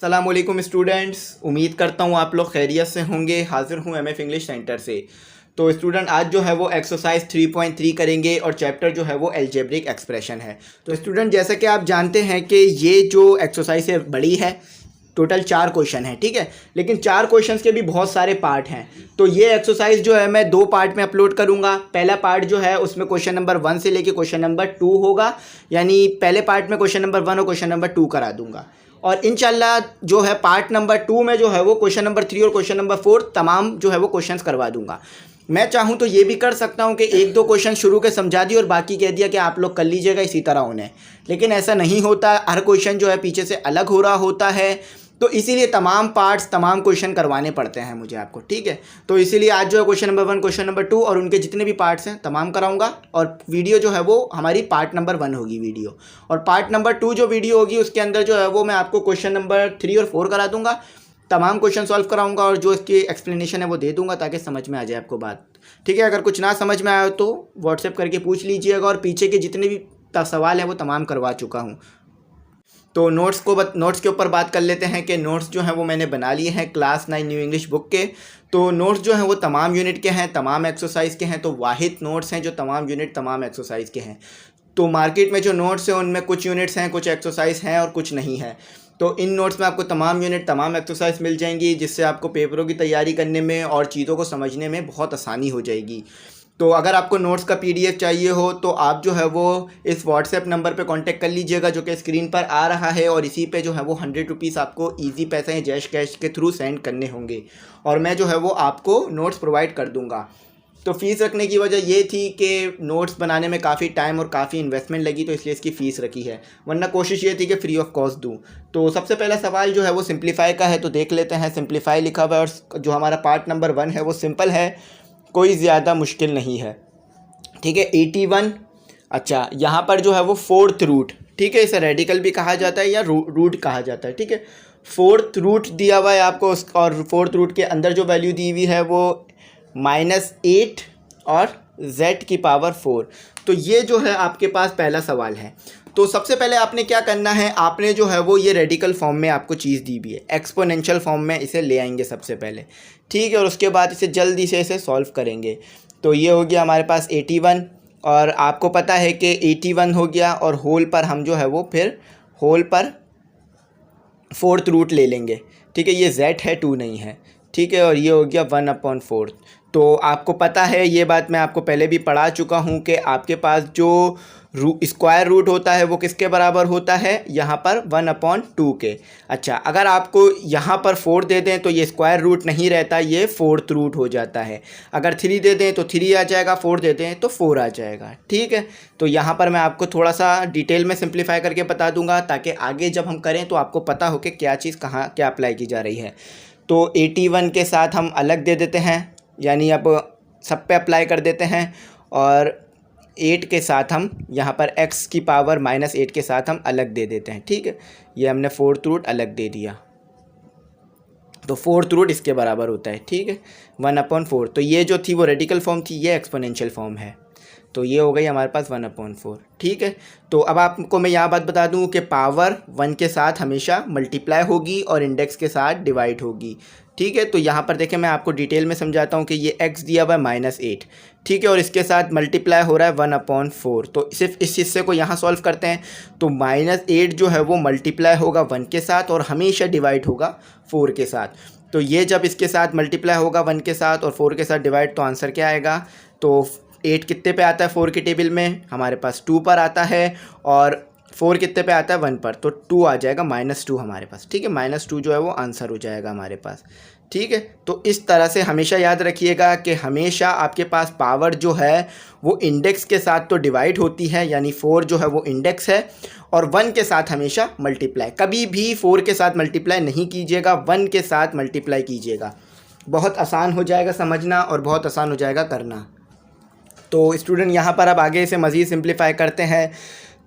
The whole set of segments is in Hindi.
अस्सलामुअलैकुम स्टूडेंट्स, उम्मीद करता हूँ आप लोग खैरियत से होंगे। हाज़िर हूँ एमएफ इंग्लिश सेंटर से। तो स्टूडेंट आज जो है वो एक्सरसाइज 3.3 करेंगे और चैप्टर जो है वो अलजेब्रिक एक्सप्रेशन है। तो स्टूडेंट जैसा कि आप जानते हैं कि ये जो एक्सरसाइज है बड़ी है, टोटल 4 क्वेश्चन है, ठीक है। लेकिन 4 क्वेश्चंस के भी बहुत सारे पार्ट हैं। तो ये एक्सरसाइज जो है मैं 2 पार्ट में अपलोड करूंगा। पहला पार्ट जो है उसमें क्वेश्चन नंबर 1 से लेके क्वेश्चन नंबर 2 होगा, यानी पहले पार्ट में क्वेश्चन नंबर 1 और क्वेश्चन नंबर 2 करा दूंगा। और इंशाल्लाह जो है पार्ट नंबर 2 में जो है वो क्वेश्चन नंबर 3 और क्वेश्चन नंबर 4 तमाम जो है वो क्वेश्चंस करवा दूंगा। मैं चाहूँ तो ये भी कर सकता हूँ कि 1-2 क्वेश्चन शुरू के समझा दिए और बाकी कह दिया कि आप लोग कर लीजिएगा इसी तरह उन्हें, लेकिन ऐसा नहीं होता। हर क्वेश्चन जो है पीछे से अलग हो रहा होता है, तो इसीलिए तमाम पार्ट्स तमाम क्वेश्चन करवाने पड़ते हैं मुझे आपको, ठीक है। तो इसीलिए आज जो है क्वेश्चन नंबर 1, क्वेश्चन नंबर 2 और उनके जितने भी पार्ट्स हैं तमाम कराऊंगा। और वीडियो जो है वो हमारी पार्ट नंबर 1 होगी वीडियो, और पार्ट नंबर 2 जो वीडियो होगी उसके अंदर जो है वो मैं आपको क्वेश्चन नंबर 3 और 4 करा दूंगा। तमाम क्वेश्चन सॉल्व कराऊंगा और जो इसकी एक्सप्लेनेशन है वो दे दूंगा ताकि समझ में आ जाए आपको बात, ठीक है। अगर कुछ ना समझ में आया तो व्हाट्सएप करके पूछ लीजिएगा, और पीछे के जितने भी सवाल हैं वो तमाम करवा चुका हूँ। तो नोट्स के ऊपर बात कर लेते हैं कि नोट्स जो हैं वो मैंने बना लिए हैं क्लास 9 न्यू इंग्लिश बुक के। तो नोट्स जो हैं वो तमाम यूनिट के हैं, तमाम एक्सरसाइज के हैं। तो वाहिद नोट्स हैं जो तमाम यूनिट तमाम एक्सरसाइज के हैं। तो मार्केट में जो नोट्स हैं उनमें कुछ यूनिट्स हैं, कुछ एक्सरसाइज हैं और कुछ नहीं है। तो इन नोट्स में आपको तमाम यूनिट तमाम एक्सरसाइज मिल जाएंगी, जिससे आपको पेपरों की तैयारी करने में और चीज़ों को समझने में बहुत आसानी हो जाएगी। तो अगर आपको नोट्स का पीडीएफ चाहिए हो तो आप जो है वो इस व्हाट्सएप नंबर पे कांटेक्ट कर लीजिएगा जो कि स्क्रीन पर आ रहा है, और इसी पे जो है वो 100 रुपीज़ आपको इजी पैसे या जैश कैश के थ्रू सेंड करने होंगे, और मैं जो है वो आपको नोट्स प्रोवाइड कर दूंगा। तो फ़ीस रखने की वजह ये थी कि नोट्स बनाने में काफ़ी टाइम और काफ़ी इन्वेस्टमेंट लगी, तो इसलिए इसकी फ़ीस रखी है, वरना कोशिश ये थी कि फ्री ऑफ कॉस्ट दूँ। तो सबसे पहला सवाल जो है वो सिंप्लीफाई का है, तो देख लेते हैं। सिंप्लीफाई लिखा हुआ है और जो हमारा पार्ट नंबर 1 है वो सिंपल है, कोई ज़्यादा मुश्किल नहीं है, ठीक है। 81, अच्छा यहाँ पर जो है वो 4th रूट, ठीक है। इसे रेडिकल भी कहा जाता है या रूट कहा जाता है, ठीक है। 4th रूट दिया हुआ है आपको, और 4th रूट के अंदर जो वैल्यू दी हुई है वो -8 और z की पावर 4। तो ये जो है आपके पास पहला सवाल है। तो सबसे पहले आपने क्या करना है, आपने जो है वो ये रेडिकल फॉर्म में आपको चीज़ दी हुई है, एक्सपोनेंशियल फॉर्म में इसे ले आएंगे सबसे पहले, ठीक है। और उसके बाद इसे जल्दी से इसे सॉल्व करेंगे। तो ये हो गया हमारे पास 81, और आपको पता है कि 81 हो गया, और होल पर हम जो है वो फिर होल पर 4th रूट ले लेंगे, ठीक है। ये z है, 2 नहीं है, ठीक है। और ये हो गया 1/4। तो आपको पता है, ये बात मैं आपको पहले भी पढ़ा चुका हूँ कि आपके पास जो स्क्वायर रूट होता है वो किसके बराबर होता है, यहाँ पर 1/2 के। अच्छा, अगर आपको यहाँ पर 4 दे दें तो ये स्क्वायर रूट नहीं रहता, ये 4th रूट हो जाता है। अगर 3 दे दें तो 3 आ जाएगा, 4 दे दें तो 4 आ जाएगा, ठीक है। तो यहाँ पर मैं आपको थोड़ा सा डिटेल में सिंप्लीफाई करके बता दूंगा ताकि आगे जब हम करें तो आपको पता हो कि क्या चीज़ कहाँ क्या अप्लाई की जा रही है। तो 81 के साथ हम अलग दे देते हैं, यानी अब सब पे अप्लाई कर देते हैं, और 8 के साथ हम यहाँ पर x की पावर -8 के साथ हम अलग दे देते हैं, ठीक है। ये हमने 4th रूट अलग दे दिया, तो 4th रूट इसके बराबर होता है, ठीक है, 1/4। तो ये जो थी वो रेडिकल फॉर्म थी, ये एक्सपोनेंशियल फॉर्म है। तो ये हो गई हमारे पास 1/4, ठीक है। तो अब आपको मैं यहाँ बात बता दूँ कि पावर 1 के साथ हमेशा मल्टीप्लाई होगी और इंडेक्स के साथ डिवाइड होगी, ठीक है। तो यहाँ पर देखें, मैं आपको डिटेल में समझाता हूँ कि ये x दिया हुआ है -8, ठीक है, और इसके साथ मल्टीप्लाई हो रहा है 1/4। तो सिर्फ इस हिस्से को यहाँ सॉल्व करते हैं, तो -8 जो है वो मल्टीप्लाई होगा 1 के साथ और हमेशा डिवाइड होगा 4 के साथ। तो ये जब इसके साथ मल्टीप्लाई होगा 1 के साथ और 4 के साथ डिवाइड, तो आंसर क्या आएगा। तो 8 कितने पे आता है 4 की टेबल में, हमारे पास 2 पर आता है, और 4 कितने पे आता है 1 पर, तो 2 आ जाएगा, -2 हमारे पास, ठीक है। -2 जो है वो आंसर हो जाएगा हमारे पास, ठीक है। तो इस तरह से हमेशा याद रखिएगा कि हमेशा आपके पास पावर जो है वो इंडेक्स के साथ तो डिवाइड होती है, यानी 4 जो है वो इंडेक्स है, और 1 के साथ हमेशा मल्टीप्लाई, कभी भी 4 के साथ मल्टीप्लाई नहीं कीजिएगा, 1 के साथ मल्टीप्लाई कीजिएगा। बहुत आसान हो जाएगा समझना और बहुत आसान हो जाएगा करना। तो स्टूडेंट यहाँ पर अब आगे से मज़ीद सिंप्लीफाई करते हैं।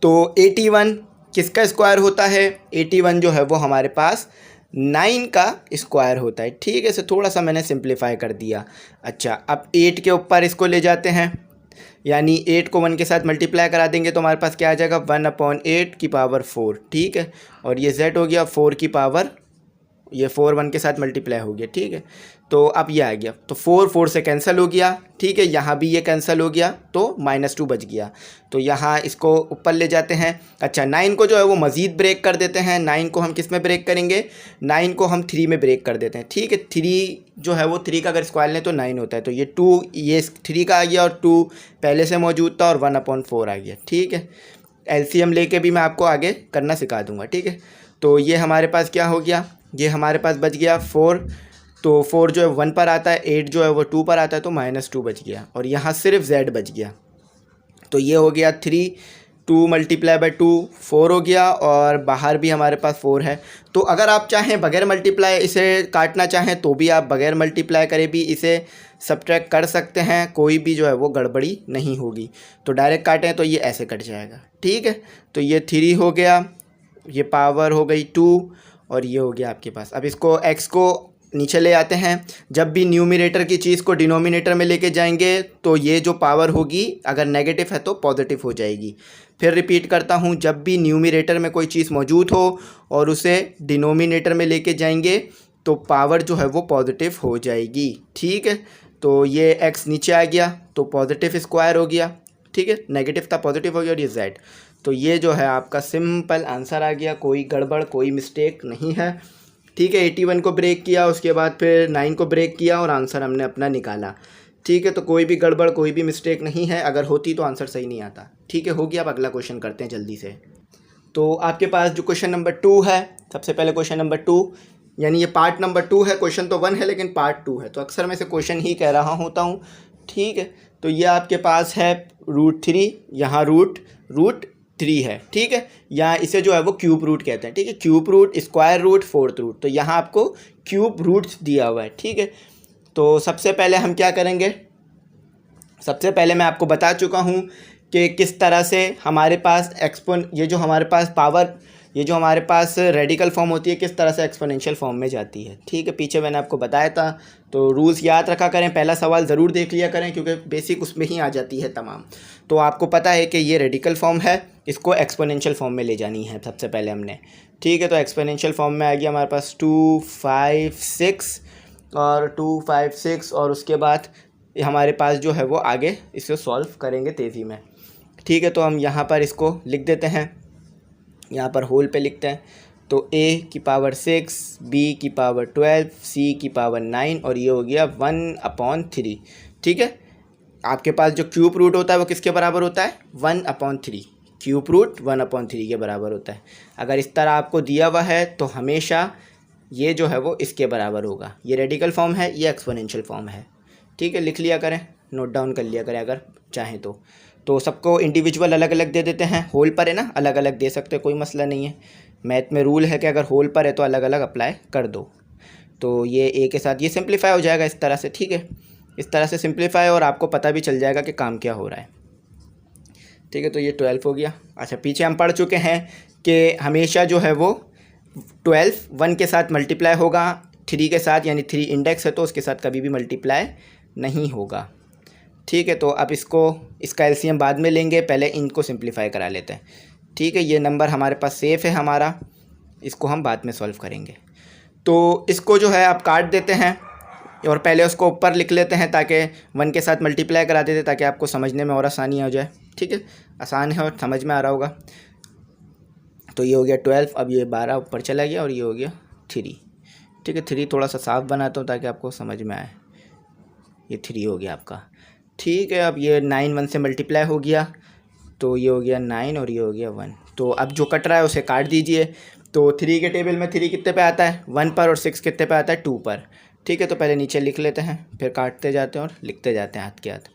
तो 81 किसका स्क्वायर होता है, 81 जो है वो हमारे पास 9 का स्क्वायर होता है, ठीक है। इसे थोड़ा सा मैंने सिंप्लीफाई कर दिया। अच्छा, अब 8 के ऊपर इसको ले जाते हैं, यानी 8 को 1 के साथ मल्टीप्लाई करा देंगे तो हमारे पास क्या आ जाएगा 1/8 की पावर 4, ठीक है। और ये z हो गया 4 की पावर ये 4 1 के साथ मल्टीप्लाई हो गया, ठीक है। तो अब ये आ गया, तो 4 4 से कैंसिल हो गया, ठीक है। यहाँ भी ये कैंसिल हो गया तो -2 बच गया। तो यहाँ इसको ऊपर ले जाते हैं। अच्छा 9 को जो है वो मज़ीद ब्रेक कर देते हैं। 9 को हम किस में ब्रेक करेंगे? 9 को हम 3 में ब्रेक कर देते हैं, ठीक है। 3 जो है वो 3 का अगर स्क्वायर लें तो 9 होता है। तो ये 2 ये 3 का आ गया और 2 पहले से मौजूद था और 1/4 आ गया, ठीक है। एलसीएम लेके भी मैं आपको आगे करना सिखा दूंगा, ठीक है। तो ये हमारे पास क्या हो गया? ये हमारे पास बच गया 4। तो 4 जो है 1 पर आता है, 8 जो है वो 2 पर आता है, तो -2 बच गया और यहाँ सिर्फ z बच गया। तो ये हो गया 3, 2 मल्टीप्लाई बाई 2 4 हो गया और बाहर भी हमारे पास 4 है। तो अगर आप चाहें बगैर मल्टीप्लाई इसे काटना चाहें तो भी आप बगैर मल्टीप्लाई करे भी इसे सब्ट्रैक्ट कर सकते हैं, कोई भी जो है वो गड़बड़ी नहीं होगी। तो डायरेक्ट काटें तो ये ऐसे कट जाएगा, ठीक है। तो ये 3 हो गया, ये पावर हो गई 2 और ये हो गया आपके पास। अब इसको x को नीचे ले आते हैं। जब भी न्यूमरेटर की चीज़ को डिनोमिनेटर में लेके जाएंगे तो ये जो पावर होगी अगर नेगेटिव है तो पॉजिटिव हो जाएगी। फिर रिपीट करता हूँ, जब भी न्यूमरेटर में कोई चीज़ मौजूद हो और उसे डिनोमिनेटर में लेके जाएंगे तो पावर जो है वो पॉजिटिव हो जाएगी, ठीक है। तो ये x नीचे आ गया तो पॉजिटिव स्क्वायर हो गया, ठीक है। नेगेटिव था पॉजिटिव हो गया और ये z। तो ये जो है आपका सिंपल आंसर आ गया, कोई गड़बड़ कोई मिस्टेक नहीं है, ठीक है। 81 को ब्रेक किया, उसके बाद फिर 9 को ब्रेक किया और आंसर हमने अपना निकाला, ठीक है। तो कोई भी गड़बड़ कोई भी मिस्टेक नहीं है, अगर होती तो आंसर सही नहीं आता, ठीक है। हो गया। अब अगला क्वेश्चन करते हैं जल्दी से। तो आपके पास जो क्वेश्चन नंबर 2 है, सबसे पहले क्वेश्चन नंबर 2, यानी ये पार्ट नंबर 2 है। क्वेश्चन तो 1 है लेकिन पार्ट 2 है, तो अक्सर मैं से क्वेश्चन ही कह रहा होता हूँ, ठीक है। तो ये आपके पास है √3, यहाँ रूट 3 है, ठीक है। यहाँ इसे जो है वो क्यूब रूट कहते हैं, ठीक है। Cube root, square root, fourth root, तो यहाँ आपको क्यूब रूट्स दिया हुआ है, ठीक है। तो सबसे पहले हम क्या करेंगे? सबसे पहले मैं आपको बता चुका हूँ कि किस तरह से हमारे पास ये जो हमारे पास पावर, ये जो हमारे पास रेडिकल फॉर्म होती है किस तरह से एक्सपोनेंशियल फॉर्म में जाती है, ठीक है। पीछे मैंने आपको बताया था, तो रूल्स याद रखा करें। पहला सवाल ज़रूर देख लिया करें क्योंकि बेसिक उसमें ही आ जाती है तमाम। तो आपको पता है कि ये रेडिकल फॉर्म है, इसको एक्सपोनेंशियल फॉर्म में ले जानी है सबसे पहले हमने, ठीक है। तो एक्सपोनेंशियल फॉर्म में आ गया हमारे पास 2 5 6 और 2 5 6 और उसके बाद हमारे पास जो है वो आगे इसे सॉल्व करेंगे तेज़ी में, ठीक है। तो हम यहाँ पर इसको लिख देते हैं, यहाँ पर होल पे लिखते हैं। तो a की पावर 6, b की पावर 12, c की पावर 9 और ये हो गया 1/3, ठीक है। आपके पास जो क्यूब रूट होता है वो किसके बराबर होता है? 1/3। क्यूब रूट 1/3 के बराबर होता है। अगर इस तरह आपको दिया हुआ है तो हमेशा ये जो है वो इसके बराबर होगा। ये रेडिकल फॉर्म है, ये एक्सपोनेंशियल फॉर्म है, ठीक है। लिख लिया करें, नोट डाउन कर लिया करें अगर चाहें तो सबको इंडिविजुअल अलग अलग दे देते हैं। होल पर है ना, अलग अलग दे सकते हैं, कोई मसला नहीं है। मैथ में रूल है कि अगर होल पर है तो अलग अलग अप्लाई कर दो। तो ये ए के साथ ये सिंप्लीफाई हो जाएगा इस तरह से, ठीक है। इस तरह से सिंप्लीफाई और आपको पता भी चल जाएगा कि काम क्या हो रहा है, ठीक है। तो ये 12 हो गया। अच्छा पीछे हम पढ़ चुके हैं कि हमेशा जो है वो 12 1 के साथ मल्टीप्लाई होगा, 3 के साथ, यानी 3 इंडेक्स है तो उसके साथ कभी भी मल्टीप्लाई नहीं होगा, ठीक है। तो अब इसका एलसीएम बाद में लेंगे, पहले इनको सिंप्लीफाई करा लेते हैं, ठीक है। ये नंबर हमारे पास सेफ है हमारा, इसको हम बाद में सॉल्व करेंगे। तो इसको जो है आप काट देते हैं और पहले उसको ऊपर लिख लेते हैं ताकि 1 के साथ मल्टीप्लाई करा देते ताकि आपको समझने में और आसानी हो जाए, ठीक है। आसान है और समझ में आ रहा होगा। तो ये हो गया 12, अब ये 12 ऊपर चला गया और ये हो गया 3, ठीक है। 3 थोड़ा सा साफ बनाता हूँ ताकि आपको समझ में आए। ये 3 हो गया आपका, ठीक है। अब ये 9 1 से मल्टीप्लाई हो गया तो ये हो गया 9 और ये हो गया 1। तो अब जो कट रहा है उसे काट दीजिए। तो 3 के टेबल में 3 कितने पे आता है? 1 पर, और 6 कितने पे आता है? 2 पर, ठीक है। तो पहले नीचे लिख लेते हैं, फिर काटते जाते हैं और लिखते जाते हैं हाथ के हाथ।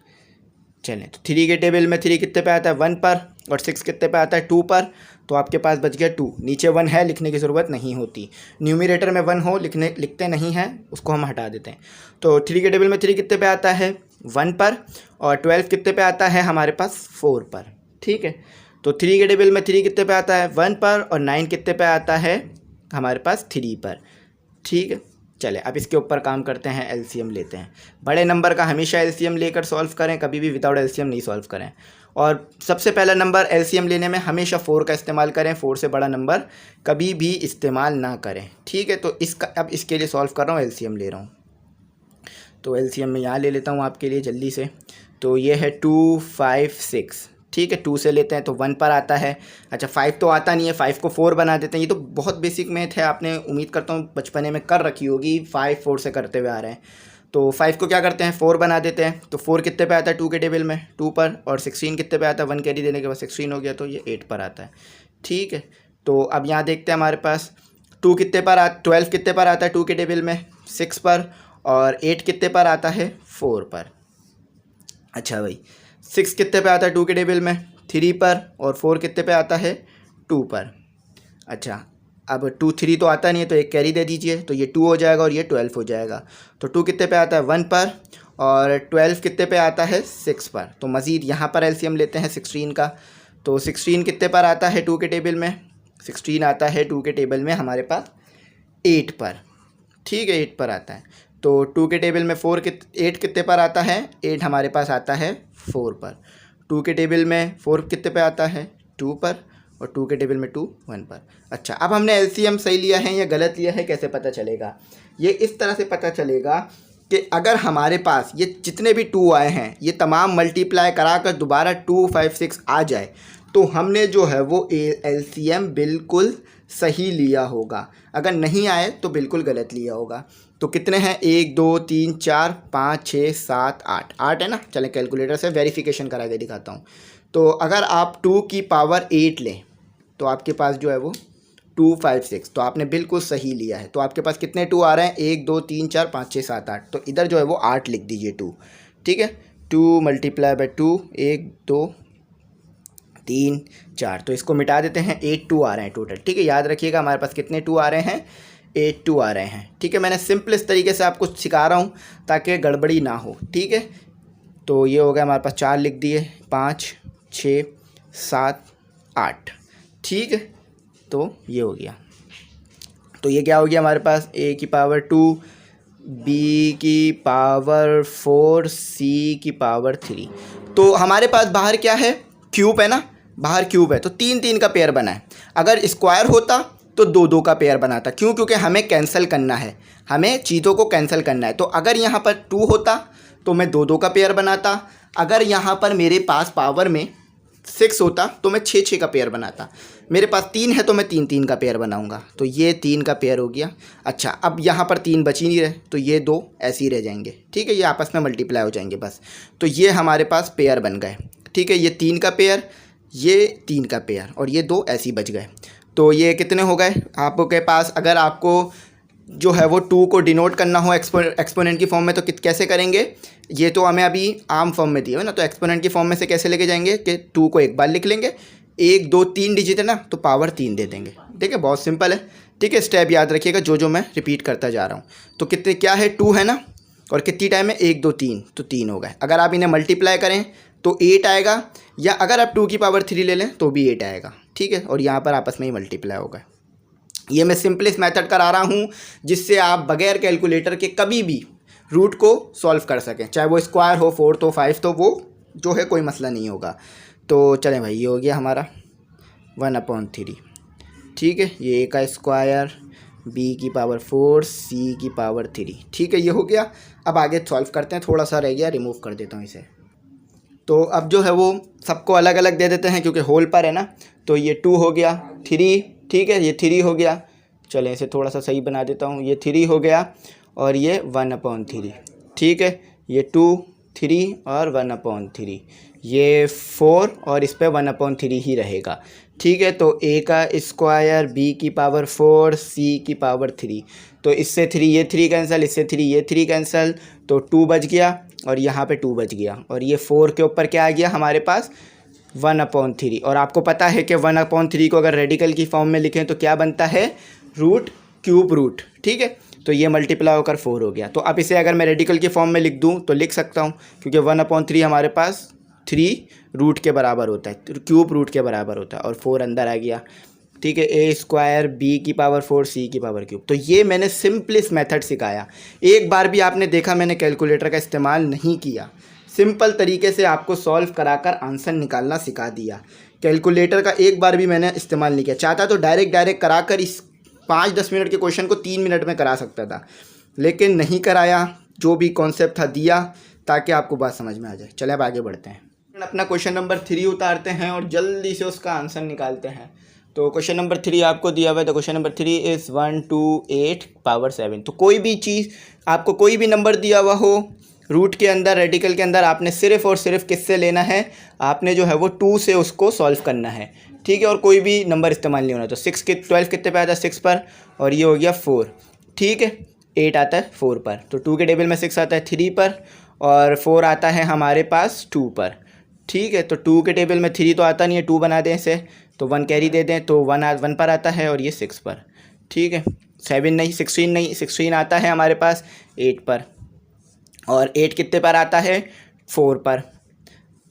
चलें, तो 3 के टेबल में 3 कितने पे आता है? 1 पर, और 6 कितने पे आता है? 2 पर। तो आपके पास बच गया 2। नीचे 1 है, लिखने की ज़रूरत नहीं होती। न्यूमरेटर में 1 हो लिखते नहीं हैं, उसको हम हटा देते हैं। तो 3 के टेबल में 3 कितने पे आता है? 1 पर, और 12 कितने पे आता है हमारे पास? 4 पर, ठीक है। तो 3 के टेबल में 3 कितने पे आता है? 1 पर, और 9 कितने पे आता है हमारे पास? 3 पर, ठीक है। चले अब इसके ऊपर काम करते हैं, एलसीएम लेते हैं। बड़े नंबर का हमेशा एलसीएम लेकर सॉल्व करें, कभी भी विदाउट एलसीएम नहीं सॉल्व करें। और सबसे पहला नंबर एलसीएम लेने में हमेशा 4 का इस्तेमाल करें, 4 से बड़ा नंबर कभी भी इस्तेमाल ना करें, ठीक है। तो इसका अब इसके लिए सॉल्व कर रहा हूँ, एलसीएम ले रहा हूँ। तो एलसीएम में यहाँ ले लेता हूँ आपके लिए जल्दी से। तो ये है 2, 5, 6, ठीक है। 2 से लेते हैं तो 1 पर आता है। अच्छा 5 तो आता नहीं है, 5 को 4 बना देते हैं। ये तो बहुत बेसिक मैथ है, आपने उम्मीद करता हूँ बचपने में कर रखी होगी, 5 4 से करते हुए आ रहे हैं। तो 5 को क्या करते हैं, 4 बना देते हैं। तो 4 कितने पे आता है 2 के टेबल में, 2 पर। और 16 कितने पे आता है, 1 कैरी देने के बाद 16 हो गया, तो ये 8 पर आता है, ठीक है। तो अब यहाँ देखते हैं हमारे पास 2 कितने पर 12 कितने पर आता है 2 के टेबल में, 6 पर। और 8 कितने पर आता है, 4 पर। अच्छा भाई 6 कितने पे आता है 2 के टेबल में, 3 पर। और 4 कितने पे आता है, 2 पर। अच्छा अब 2 3 तो आता नहीं है, तो एक कैरी दे दीजिए, तो ये 2 हो जाएगा और ये 12 हो जाएगा। तो 2 कितने पे आता है, 1 पर। और 12 कितने पे आता है, 6 पर। तो मज़ीद यहाँ पर एलसीएम लेते हैं 16 का। तो 16 कितने पर आता है 2 के टेबल में, 16 आता है 2 के टेबल में हमारे पास 8 पर, ठीक है, 8 पर आता है। तो 2 के टेबल में 8 कितने पर आता है, 8 हमारे पास आता है 4 पर। 2 के टेबल में 4 कितने पे आता है, 2 पर। और 2 के टेबल में 2 1 पर। अच्छा अब हमने एलसीएम सही लिया है या गलत लिया है, कैसे पता चलेगा? ये इस तरह से पता चलेगा कि अगर हमारे पास ये जितने भी 2 आए हैं ये तमाम मल्टीप्लाई करा कर दोबारा 2 5 6 आ जाए, तो हमने जो है वो एलसीएम बिल्कुल सही लिया होगा। अगर नहीं आए तो बिल्कुल गलत लिया होगा। तो कितने हैं, 1 2 3 4 5 6 7 8, 8 है ना। चलें कैलकुलेटर से वेरिफिकेशन करा के दिखाता हूँ। तो अगर आप 2 की पावर 8 लें तो आपके पास जो है वो 2 5 6, तो आपने बिल्कुल सही लिया है। तो आपके पास कितने 2 आ रहे हैं, 1 2 3 4 5 6 7 8। तो इधर जो है वो 8 लिख दीजिए 2, ठीक है। 2 मल्टीप्लाई बाई 2, 1 2 3 4। तो इसको मिटा देते हैं, 8 2 आ रहे हैं टोटल, ठीक है। याद रखिएगा हमारे पास कितने 2 आ रहे हैं, 8 2 आ रहे हैं, ठीक है। मैंने सिंपलेस्ट तरीके से आपको सिखा रहा हूँ ताकि गड़बड़ी ना हो, ठीक है। तो ये हो गया हमारे पास 4 लिख दिए, 5 6 7 8, ठीक है। तो ये हो गया। तो ये क्या हो गया हमारे पास, a की पावर 2, b की पावर 4, c की पावर 3। तो हमारे पास बाहर क्या है, क्यूब है ना, बाहर क्यूब है, तो 3 3 का पेयर बना है। अगर स्क्वायर होता तो 2 2 का पेयर बनाता, क्यों, क्योंकि हमें कैंसिल करना है, हमें चीज़ों को कैंसिल करना है। तो अगर यहाँ पर 2 होता तो मैं 2 2 का पेयर बनाता। अगर यहाँ पर मेरे पास पावर में 6 होता तो मैं 6 6 का पेयर बनाता। मेरे पास 3 है तो मैं 3 3 का पेयर बनाऊंगा। तो ये 3 का पेयर हो गया। अच्छा अब यहाँ पर 3 बच ही नहीं रहे, तो ये 2 ऐसे ही रह जाएंगे, ठीक है, ये आपस में मल्टीप्लाई हो जाएंगे बस। तो ये हमारे पास पेयर बन गए, ठीक है। ये 3 का पेयर, ये 3 का पेयर, और ये 2 ऐसे ही बच गए। तो ये कितने हो गए आपके पास? अगर आपको जो है वो 2 को डिनोट करना हो एक्सपोनेंट की फॉर्म में तो कैसे करेंगे? ये तो हमें अभी आम फॉर्म में दिया है ना, तो एक्सपोनेंट की फॉर्म में से कैसे लेके जाएंगे कि 2 को एक बार लिख लेंगे, 1 2 3 डिजिट है ना, तो पावर 3 दे देंगे, ठीक है। बहुत सिंपल है, ठीक है। स्टेप याद रखिएगा जो मैं रिपीट करता जा रहा हूँ। तो कितने क्या है, 2 है ना, और कितनी टाइम है, 1 2 3, तो 3 हो गए। अगर आप इन्हें मल्टीप्लाई करें तो 8 आएगा, या अगर आप 2 की पावर 3 ले लें तो भी 8 आएगा, ठीक है। और यहाँ पर आपस में ही मल्टीप्लाई होगा। ये मैं सिंपलेस्ट मेथड करा रहा हूँ जिससे आप बगैर कैलकुलेटर के कभी भी रूट को सॉल्व कर सकें, चाहे वो स्क्वायर हो, 4 तो 5 तो वो जो है कोई मसला नहीं होगा। तो चलें भाई, ये हो गया हमारा 1/3, ठीक है। ये a का स्क्वायर, b की पावर 4, c की पावर 3, ठीक है, ये हो गया। अब आगे सॉल्व करते हैं, थोड़ा सा रह गया, रिमूव कर देता हूँ इसे। तो अब जो है वो सबको अलग अलग दे देते हैं क्योंकि होल पर है ना। तो ये 2 हो गया, 3, ठीक है, ये 3 हो गया। चलें इसे थोड़ा सा सही बना देता हूँ, ये 3 हो गया और ये 1/3, ठीक है। ये 2 3 और 1/3, ये 4 और इस पर 1/3 ही रहेगा, ठीक है। तो a का स्क्वायर, b की पावर 4, c की पावर 3। तो इससे 3 ये 3 कैंसिल, इससे 3 ये 3 कैंसिल, तो 2 बच गया और यहाँ पे 2 बच गया। और ये 4 के ऊपर क्या आ गया हमारे पास, 1/3। और आपको पता है कि 1/3 को अगर रेडिकल की फॉर्म में लिखें तो क्या बनता है, रूट क्यूब रूट, ठीक है। तो ये मल्टीप्लाई होकर 4 हो गया। तो अब इसे अगर मैं रेडिकल की फॉर्म में लिख दूं तो लिख सकता हूं, क्योंकि 1/3 हमारे पास 3 रूट के बराबर होता है, क्यूब रूट के बराबर होता है, और 4 अंदर आ गया, ठीक है। a स्क्वायर, b की पावर 4, c की पावर क्यूब। तो ये मैंने सिंपलेस्ट मेथड सिखाया। एक बार भी आपने देखा मैंने कैलकुलेटर का इस्तेमाल नहीं किया, सिंपल तरीके से आपको सॉल्व कराकर आंसर निकालना सिखा दिया। कैलकुलेटर का एक बार भी मैंने इस्तेमाल नहीं किया। चाहता तो डायरेक्ट कराकर इस 5-10 मिनट के क्वेश्चन को 3 मिनट में करा सकता था, लेकिन नहीं कराया। जो भी कॉन्सेप्ट था दिया ताकि आपको बात समझ में आ जाए। चले अब आगे बढ़ते हैं, अपना क्वेश्चन नंबर 3 उतारते हैं और जल्दी से उसका आंसर निकालते हैं। तो क्वेश्चन नंबर 3 आपको दिया हुआ है। तो क्वेश्चन नंबर 3 इज़ 128 पावर 7। तो कोई भी चीज़ आपको कोई भी नंबर दिया हुआ हो रूट के अंदर, रेडिकल के अंदर, आपने सिर्फ और सिर्फ किससे लेना है, आपने जो है वो 2 से उसको सॉल्व करना है, ठीक है। और कोई भी नंबर इस्तेमाल नहीं होना। तो 12 कितने पे आता है 6 पर, और ये हो गया 4, ठीक है। 8 आता है 4 पर, तो 2 के टेबल में 6 आता है 3 पर, और 4 आता है हमारे पास 2 पर, ठीक है। तो 2 के टेबल में 3 तो आता नहीं है, 2 बना दें इसे, तो 1 कैरी दे दें, तो 1 पर आता है, और ये 6 पर, ठीक है। 7 नहीं, 16 नहीं, 16 आता है हमारे पास 8 पर, और 8 कितने पर आता है 4 पर,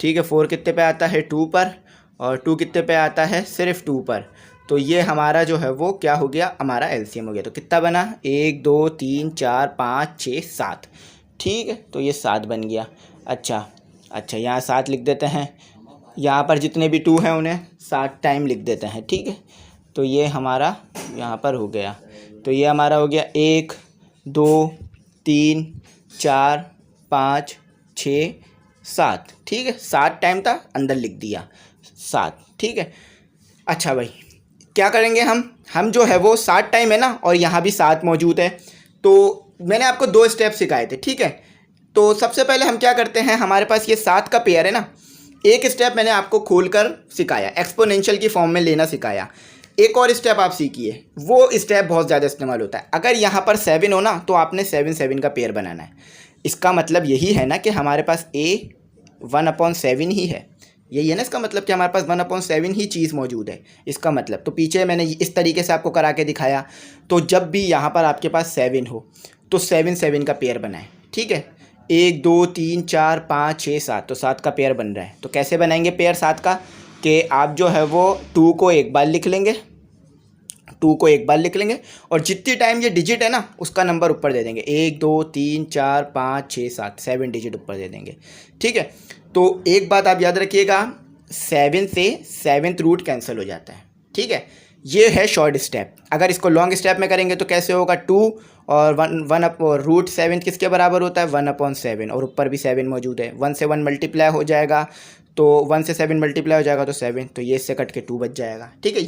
ठीक है। 4 कितने पे आता है 2 पर, और 2 कितने पे आता है सिर्फ 2 पर। तो ये हमारा जो है वो क्या हो गया, हमारा एलसीएम हो गया। तो कितना बना, 1 2 3 4 5 6 7, ठीक है। तो ये 7 बन गया। अच्छा, यहाँ 7 लिख देते हैं, यहाँ पर जितने भी 2 हैं उन्हें 7 टाइम लिख देते हैं, ठीक है। तो ये हमारा यहाँ पर हो गया। तो ये हमारा हो गया 1 2 3 4 5 6 7, ठीक है। 7 टाइम था, अंदर लिख दिया 7, ठीक है। अच्छा भाई, क्या करेंगे हम जो है वो 7 टाइम है ना, और यहाँ भी 7 मौजूद है। तो मैंने आपको 2 स्टेप सिखाए थे, ठीक है। तो सबसे पहले हम क्या करते हैं, हमारे पास ये 7 का पेयर है ना, एक स्टेप मैंने आपको खोलकर सिखाया, एक्सपोनेंशियल की फॉर्म में लेना सिखाया। एक और स्टेप आप सीखिए, वो स्टेप बहुत ज़्यादा इस्तेमाल होता है। अगर यहाँ पर 7 हो ना, तो आपने 7 का पेयर बनाना है। इसका मतलब यही है ना कि हमारे पास a 1/7 ही है, यही है ना इसका मतलब, कि हमारे पास 1/7 ही चीज़ मौजूद है, इसका मतलब। तो पीछे मैंने इस तरीके से आपको करा के दिखाया। तो जब भी यहाँ पर आपके पास 7 हो तो 7 का पेयर बनाएं, ठीक है। 1 2 3 4 5 6 7, तो 7 का पेयर बन रहा है। तो कैसे बनाएंगे पेयर 7 का, कि आप जो है वो 2 को एक बार लिख लेंगे, 2 को एक बार लिख लेंगे, और जितनी टाइम ये डिजिट है ना उसका नंबर ऊपर दे देंगे। 1 2 3 4 5 6 7, 7 डिजिट ऊपर दे देंगे, ठीक है। तो एक बात आप याद रखिएगा, 7 से 7th रूट कैंसिल हो जाता है, ठीक है। ये है शॉर्ट स्टेप। अगर इसको लॉन्ग स्टेप में करेंगे तो कैसे होगा, 2 और 1 रूट 7 किसके बराबर होता है 1/7, और ऊपर भी 7 मौजूद है। 1 से 1 मल्टीप्लाई हो जाएगा, तो 1 से 7 मल्टीप्लाई हो जाएगा तो 7, तो ये इससे कट के 2 बच जाएगा, ठीक है।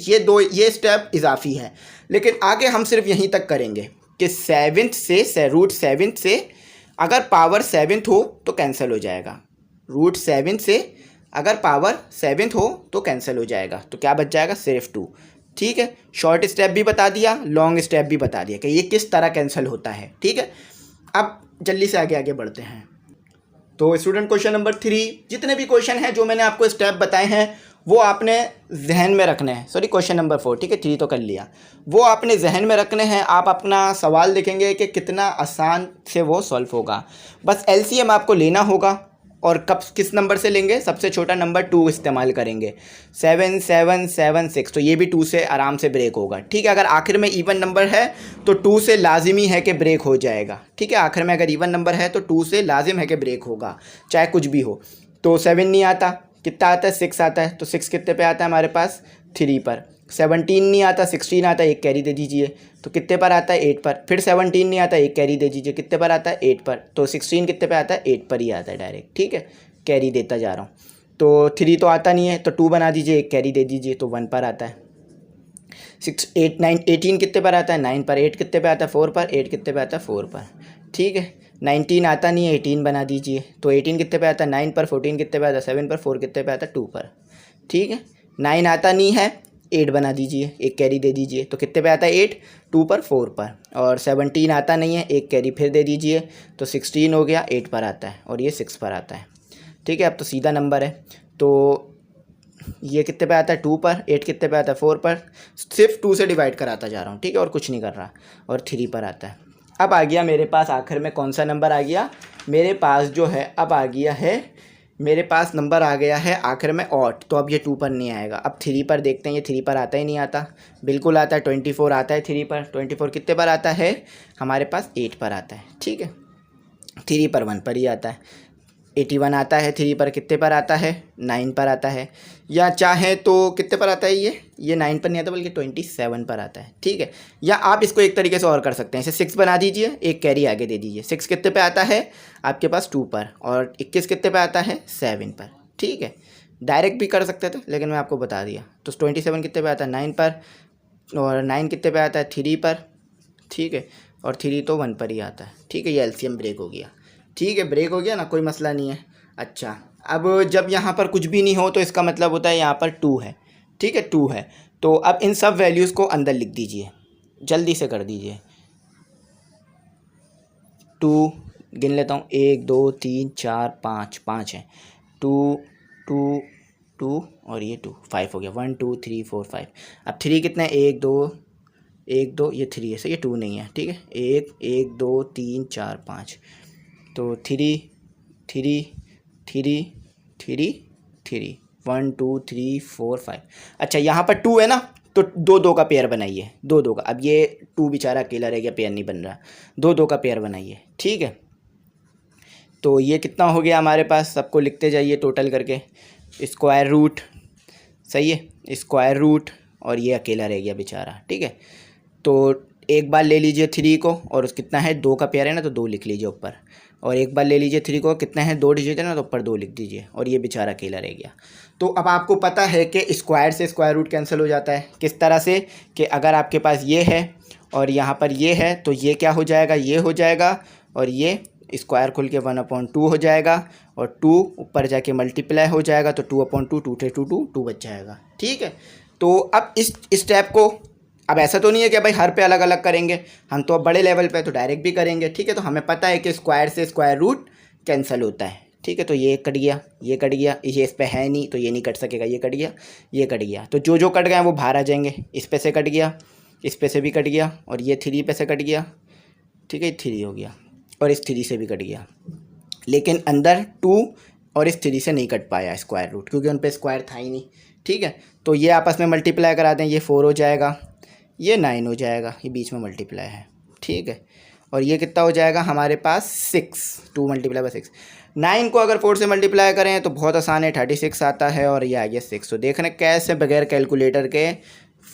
ये स्टेप इजाफी है, लेकिन आगे हम सिर्फ यहीं तक करेंगे कि 7 से रूट 7 से अगर पावर 7 हो तो कैंसिल हो जाएगा। रूट 7 से अगर पावर 7 हो तो कैंसिल हो जाएगा, तो क्या बच जाएगा सिर्फ 2, ठीक है। शॉर्ट स्टेप भी बता दिया, लॉन्ग स्टेप भी बता दिया कि ये किस तरह कैंसिल होता है, ठीक है। अब जल्दी से आगे बढ़ते हैं। तो स्टूडेंट क्वेश्चन नंबर 3, जितने भी क्वेश्चन हैं जो मैंने आपको स्टेप बताए हैं वो आपने जहन में रखने हैं। सॉरी, क्वेश्चन नंबर 4, ठीक है, 3 तो कर लिया, वो आपने जहन में रखने हैं। आप अपना सवाल देखेंगे कि कितना आसान से वो सॉल्व होगा। बस एलसीएम आपको लेना होगा, और कब किस नंबर से लेंगे, सबसे छोटा नंबर 2 इस्तेमाल करेंगे। 7 7 7 6, तो ये भी 2 से आराम से ब्रेक होगा, ठीक है। अगर आखिर में इवन नंबर है तो 2 से लाजिमी है कि ब्रेक हो जाएगा, ठीक है। आखिर में अगर इवन नंबर है तो 2 से लाजिम है कि ब्रेक होगा, चाहे कुछ भी हो। तो 7 नहीं आता, कितना आता है 6 आता है, तो 6 कितने पे आता है हमारे पास 3 पर। 17 नहीं आता, 16 आता है, एक कैरी दे दीजिए, तो कितने पर आता है 8 पर। फिर 17 नहीं आता, एक कैरी दे दीजिए, कितने पर आता है 8 पर। तो 16 कितने पे आता है 8 पर ही आता है डायरेक्ट, ठीक है। कैरी देता जा रहा हूँ। तो 3 तो आता नहीं है, तो 2 बना दीजिए, एक कैरी दे दीजिए, तो 1 पर आता है। 6 8 9 18 कितने पर आता है 9 पर। 8 कितने पे आता है 4 पर। 8 कितने पे आता है 4 पर, ठीक है। 19 आता नहीं है, 18 बना दीजिए, तो 18 कितने पे आता है 9 पर। 14 कितने पे आता है 7 पर। 4 कितने पे आता है 2 पर, ठीक है। 9 आता नहीं है, 8 बना दीजिए, एक कैरी दे दीजिए, तो कितने पे आता है 8, 2 पर 4 पर। और 17 आता नहीं है, एक कैरी फिर दे दीजिए, तो 16 हो गया, 8 पर आता है, और ये 6 पर आता है, ठीक है। अब तो सीधा नंबर है। तो ये कितने पे आता है 2 पर। 8 कितने पे आता है 4 पर। सिर्फ 2 से डिवाइड कराता जा रहा हूँ, ठीक है, और कुछ नहीं कर रहा। और 3 पर आता है। अब आ गया मेरे पास आखिर में कौन सा नंबर आ गया मेरे पास, जो है अब आ गया है मेरे पास नंबर आ गया है आखिर में 8। तो अब ये 2 पर नहीं आएगा। अब 3 पर देखते हैं, ये 3 पर आता ही नहीं आता, बिल्कुल आता है। 24 आता है 3 पर। 24 कितने पर आता है हमारे पास 8 पर आता है, ठीक है। 3 पर 1 पर ही आता है। 81 आता है, 3 पर कितने पर आता है, 9 पर आता है। या चाहे तो कितने पर आता है, ये 9 पर नहीं आता बल्कि 27 पर आता है, ठीक है। या आप इसको एक तरीके से और कर सकते हैं, इसे 6 बना दीजिए, एक कैरी आगे दे दीजिए। 6 कितने पे आता है आपके पास, 2 पर, और 21 कितने पे आता है, 7 पर, ठीक है। डायरेक्ट भी कर सकते थे लेकिन मैं आपको बता दिया। तो 27 कितने पे आता है, 9 पर, और 9 कितने पे आता है, 3 पर, ठीक है। और 3 तो 1 पर ही आता है, ठीक है। ये एलसीएम ब्रेक हो गया, ठीक है, ब्रेक हो गया ना, कोई मसला नहीं है। अच्छा, अब जब यहाँ पर कुछ भी नहीं हो तो इसका मतलब होता है यहाँ पर 2 है, ठीक है, 2 है। तो अब इन सब वैल्यूज़ को अंदर लिख दीजिए, जल्दी से कर दीजिए। 2 गिन लेता हूँ, 1 2 3 4 5, 5 है। 2 2 2 और ये 2, 5 हो गया। 1 2 3 4 5। अब 3 कितना है, 1 2, ये 3 है, सही, ये 2 नहीं है, ठीक है। 1 2 3 4 5, तो 3 3 3 3 3, 1 2 3 4 5। अच्छा, यहाँ पर 2 है ना, तो 2 2 का पेयर बनाइए, 2 2 का। अब ये 2 बेचारा अकेला रह गया, पेयर नहीं बन रहा, 2 2 का पेयर बनाइए, ठीक है। तो ये कितना हो गया हमारे पास, सबको लिखते जाइए टोटल करके। स्क्वायर रूट, सही है, स्क्वायर रूट, और ये अकेला रह गया बेचारा, ठीक है। तो एक बार ले लीजिए 3 को, और उस कितना है, 2 का पेयर है ना, तो 2 लिख लीजिए ऊपर। और एक बार ले लीजिए 3 को, कितना है, 2 डिजिट है ना, तो ऊपर 2 लिख दीजिए, और ये बेचारा अकेला रह गया। तो अब आपको पता है कि स्क्वायर से स्क्वायर रूट कैंसिल हो जाता है। किस तरह से, कि अगर आपके पास ये है और यहाँ पर ये है, तो ये क्या हो जाएगा, ये हो जाएगा, और ये स्क्वायर खुल के 1/2 हो जाएगा, और 2 ऊपर जाके मल्टीप्लाई हो जाएगा, तो 2/2, 2 थे 2 2 2 बच जाएगा, ठीक है। तो अब इस स्टेप को, अब ऐसा तो नहीं है कि भाई हर पे अलग अलग करेंगे, हम तो अब बड़े लेवल पे तो डायरेक्ट भी करेंगे, ठीक है। तो हमें पता है कि स्क्वायर से स्क्वायर रूट कैंसिल होता है, ठीक है। तो ये कट गया, ये कट गया, ये इस पे है नहीं तो ये नहीं कट सकेगा, ये कट गया, ये कट गया। तो जो जो कट गए वो बाहर आ जाएंगे। इस पे से कट गया, इस पे से भी कट गया, और ये 3 पे से कट गया, ठीक है, 3 हो गया, और इस 3 से भी कट गया। लेकिन अंदर 2 और इस 3 से नहीं कट पाया स्क्वायर रूट, क्योंकि उन पे स्क्वायर था ही नहीं, ठीक है। तो ये आपस में मल्टीप्लाई करा दें, ये 4 हो जाएगा, ये 9 हो जाएगा, ये बीच में मल्टीप्लाई है, ठीक है। और ये कितना हो जाएगा हमारे पास, 6, 2 × 6। 9 को अगर 4 से मल्टीप्लाई करें तो बहुत आसान है, 36 आता है, और ये आ गया 6। तो देख रहे हैं कैसे बगैर कैलकुलेटर के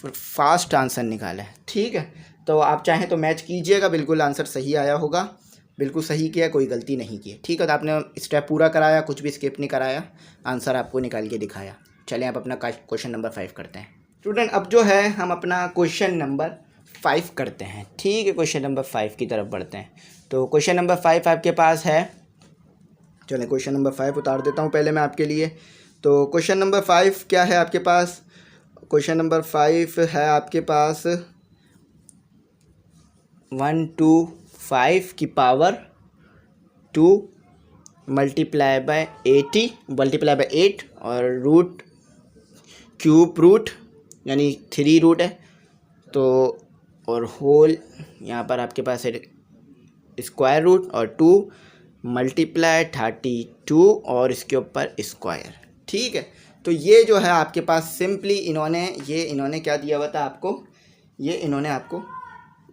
फास्ट आंसर निकाला है, ठीक है। तो आप चाहें तो मैच कीजिएगा, बिल्कुल आंसर सही आया होगा, बिल्कुल सही किया, कोई गलती नहीं की, ठीक है। तो आपने स्टेप पूरा कराया, कुछ भी स्किप नहीं कराया, आंसर आपको निकाल के दिखाया। चलें आप अपना क्वेश्चन नंबर 5 करते हैं स्टूडेंट। अब जो है हम अपना क्वेश्चन नंबर 5 करते हैं, ठीक है। क्वेश्चन नंबर 5 की तरफ बढ़ते हैं। तो क्वेश्चन नंबर 5 आपके पास है, चलें क्वेश्चन नंबर 5 उतार देता हूँ पहले मैं आपके लिए। तो क्वेश्चन नंबर 5 क्या है आपके पास, क्वेश्चन नंबर 5 है आपके पास 125 की power 2 multiply by 80 multiply by 8, और रूट क्यूब रूट यानी 3 रूट है, तो और होल यहाँ पर आपके पास है स्क्वायर रूट, और 2 मल्टीप्लाई 32 और इसके ऊपर स्क्वायर, ठीक है। तो ये जो है आपके पास सिंपली इन्होंने क्या दिया हुआ था आपको, ये इन्होंने आपको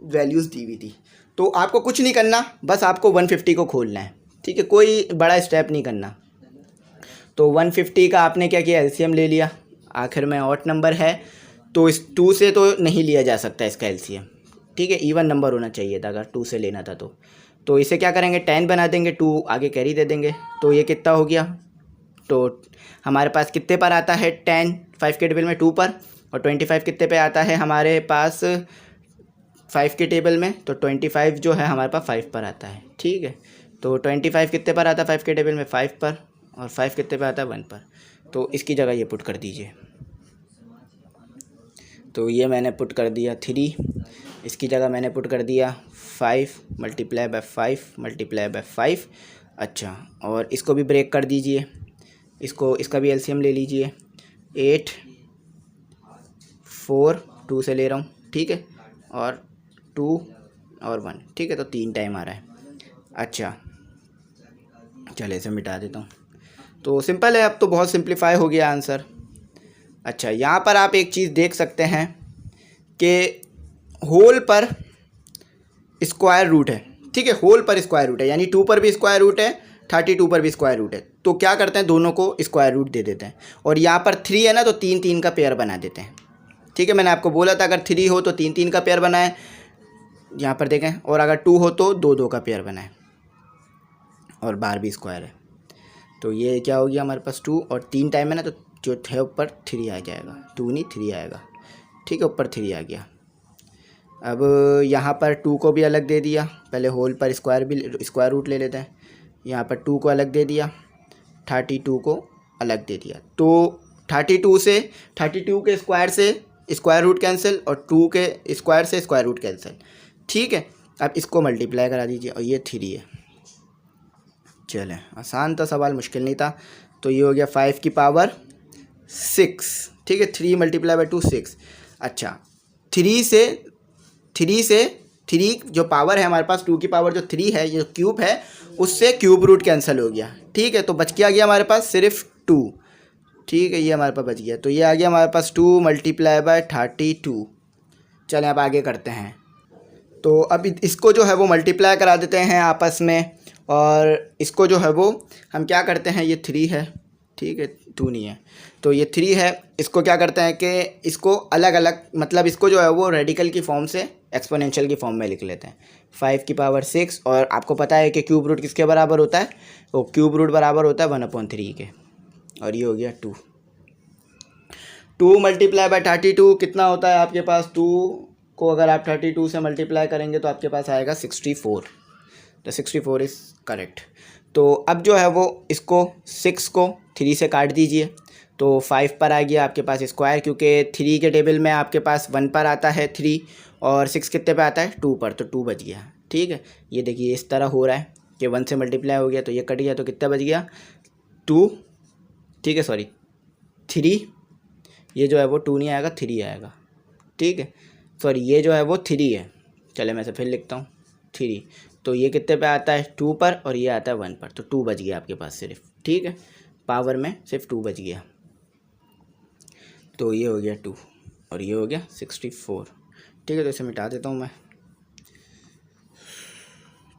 वैल्यूज़ दी हुई थी। तो आपको कुछ नहीं करना, बस आपको 150 को खोलना है, ठीक है, कोई बड़ा स्टेप नहीं करना। तो 150 का आपने क्या किया, एलसीएम ले लिया, आखिर में ऑड नंबर है तो इस 2 से तो नहीं लिया जा सकता इसका एलसीएम, ठीक है, इवन नंबर होना चाहिए था अगर 2 से लेना था तो इसे क्या करेंगे, 10 बना देंगे, 2 आगे कैरी दे देंगे, तो ये कितना हो गया। तो हमारे पास कितने पर आता है 10, 5 के टेबल में 2 पर, और 25 कितने पे आता है हमारे पास 5 के टेबल में, तो 25 जो है हमारे पास 5 पर आता है, ठीक है। तो 25 कितने पर आता है 5 के टेबल में, 5 पर, और 5 कितने पे आता है 1 पर, तो इसकी जगह ये पुट कर दीजिए। तो ये मैंने पुट कर दिया 3, इसकी जगह मैंने पुट कर दिया 5 मल्टीप्लाई बाय 5 मल्टीप्लाई बाय 5। अच्छा, और इसको भी ब्रेक कर दीजिए, इसका भी एलसीएम ले लीजिए, 8 4 2 से ले रहा हूँ, ठीक है, और 2 और 1, ठीक है, तो 3 टाइम आ रहा है। अच्छा, चले इसे मिटा देता हूँ। तो सिंपल है, अब तो बहुत सिंप्लीफाई हो गया आंसर। अच्छा, यहाँ पर आप एक चीज़ देख सकते हैं कि होल पर स्क्वायर रूट है, ठीक है, होल पर स्क्वायर रूट है, यानी 2 पर भी स्क्वायर रूट है, 32 पर भी स्क्वायर रूट है, तो क्या करते हैं दोनों को स्क्वायर रूट दे देते हैं। और यहाँ पर 3 है ना, तो 3 3 का पेयर बना देते हैं। ठीक है, मैंने आपको बोला था अगर 3 हो तो 3 3 का पेयर बनाएं, यहाँ पर देखें, और अगर 2 हो तो 2 2 का पेयर बनाएं, और बाहर भी स्क्वायर है। तो ये क्या हो गया हमारे पास 2 और 3 टाइम है ना, तो जो है ऊपर 3 आ जाएगा, 2 नहीं 3 आएगा। ठीक है, ऊपर 3 आ गया। अब यहाँ पर 2 को भी अलग दे दिया, पहले होल पर स्क्वायर रूट ले लेते हैं। यहाँ पर 2 को अलग दे दिया, 32 को अलग दे दिया। तो 32 के स्क्वायर से स्क्वायर रूट कैंसिल, और 2 के स्क्वायर से स्क्वायर रूट कैंसिल। ठीक है, अब इसको मल्टीप्लाई करा दीजिए, और ये 3 है। चलें, आसान था सवाल, मुश्किल नहीं था। तो ये हो गया 5 की पावर 6। ठीक है, 3 मल्टीप्लाई बाई 2 6। अच्छा, 3 से 3 जो पावर है हमारे पास, 2 की पावर जो 3 है, ये क्यूब है, उससे क्यूब रूट कैंसिल हो गया। ठीक है, तो बच क्या गया हमारे पास, सिर्फ 2। ठीक है, ये हमारे पास बच गया। तो ये आ गया हमारे पास 2 मल्टीप्लाई बाय 32। चलें अब आगे करते हैं। तो अब इसको जो है वो मल्टीप्लाई करा देते हैं आपस में, और इसको जो है वो हम क्या करते हैं, ये 3 है। ठीक है, 2 नहीं है, तो ये 3 है। इसको क्या करते हैं कि इसको अलग अलग, मतलब इसको जो है वो रेडिकल की फॉर्म से एक्सपोनेंशियल की फॉर्म में लिख लेते हैं। 5 की पावर 6, और आपको पता है कि क्यूब रूट किसके बराबर होता है, वो क्यूब रूट बराबर होता है 1/3 के। और ये हो गया 2 मल्टीप्लाई बाय 32 कितना होता है आपके पास, 2 को अगर आप 32 से मल्टीप्लाई करेंगे तो आपके पास आएगा 64। तो 64 इज़ करेक्ट। तो अब जो है वो इसको 6 को 3 से काट दीजिए, तो 5 पर आ गया आपके पास स्क्वायर, क्योंकि 3 के टेबल में आपके पास 1 पर आता है 3, और 6 कितने पे आता है, 2 पर, तो 2 बच गया। ठीक है, ये देखिए इस तरह हो रहा है कि 1 से मल्टीप्लाई हो गया, तो ये कट गया, तो कितना बच गया, 2। ठीक है, सॉरी 3, ये जो है वो 2 नहीं आएगा, 3 आएगा। ठीक है, सॉरी ये जो है वो 3 है। चले मैं इसे फिर लिखता हूँ, 3। तो ये कितने पे आता है, 2 पर, और ये आता है 1 पर, तो 2 बच गया आपके पास सिर्फ। ठीक है, पावर में सिर्फ 2 बच गया। तो ये हो गया 2, और ये हो गया 64। ठीक है, तो इसे मिटा देता हूँ मैं।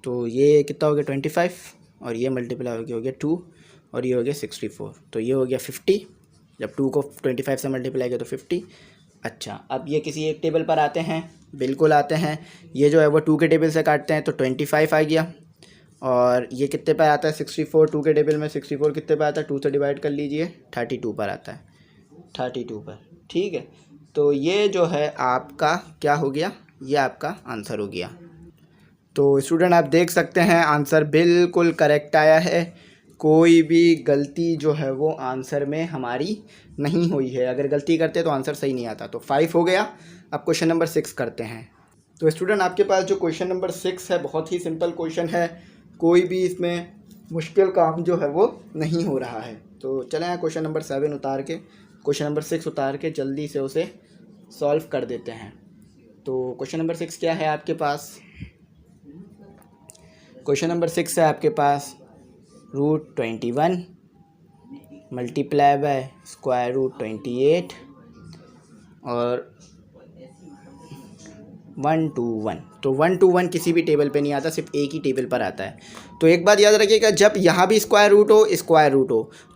तो ये कितना हो गया 25, और ये मल्टीप्लाई हो गया 2, और ये हो गया 64। तो ये हो गया 50, जब 2 को 25 से मल्टीप्लाई किया तो 50। अच्छा, अब ये किसी एक टेबल पर आते हैं, बिल्कुल आते हैं। ये जो है वो 2 के टेबल से काटते हैं, तो 25 आ गया, और ये कितने पर आता है 64, 2 के टेबल में 64 कितने पर आता है, 2 से डिवाइड कर लीजिए, 32 पर आता है, 32 पर। ठीक है, तो ये जो है आपका क्या हो गया, ये आपका आंसर हो गया। तो स्टूडेंट आप देख सकते हैं आंसर बिल्कुल करेक्ट आया है, कोई भी गलती जो है वो आंसर में हमारी नहीं हुई है। अगर गलती करते तो आंसर सही नहीं आता। तो 5 हो गया। अब क्वेश्चन नंबर 6 करते हैं। तो स्टूडेंट आपके पास जो क्वेश्चन नंबर 6 है बहुत ही सिंपल क्वेश्चन है, कोई भी इसमें मुश्किल काम जो है वो नहीं हो रहा है। तो चलें क्वेश्चन नंबर 7 उतार के, क्वेश्चन नंबर 6 उतार के जल्दी से उसे सॉल्व कर देते हैं। तो क्वेश्चन नंबर 6 क्या है आपके पास, क्वेश्चन नंबर 6 है आपके पास √21 मल्टीप्लाई बाय स्क्वायर रूट 28 और 1 to 1। तो 1 to 1 किसी भी टेबल पे नहीं आता, सिर्फ एक ही टेबल पर आता है। तो एक बात याद रखिएगा, जब यहाँ भी स्क्वायर रूट हो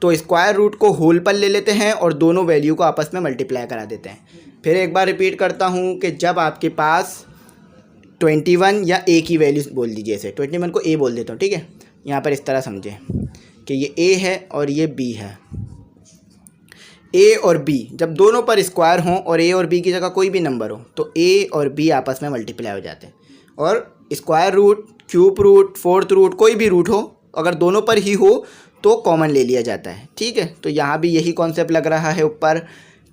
तो स्क्वायर रूट को होल पर ले लेते हैं और दोनों वैल्यू को आपस में मल्टीप्लाई करा देते हैं। फिर एक बार रिपीट करता हूँ कि जब आपके पास 21 या ए की वैल्यू बोल दीजिए, इसे 21 को ए बोल देता हूँ, ठीक है। यहाँ पर इस तरह समझें कि ये ए है और ये बी है। ए और बी जब दोनों पर स्क्वायर हों और ए और बी की जगह कोई भी नंबर हो तो ए और बी आपस में मल्टीप्लाई हो जाते हैं। और square root, cube root, fourth root, कोई भी रूट हो अगर दोनों पर ही हो तो कॉमन ले लिया जाता है, ठीक है। तो यहाँ भी यही कॉन्सेप्ट लग रहा है ऊपर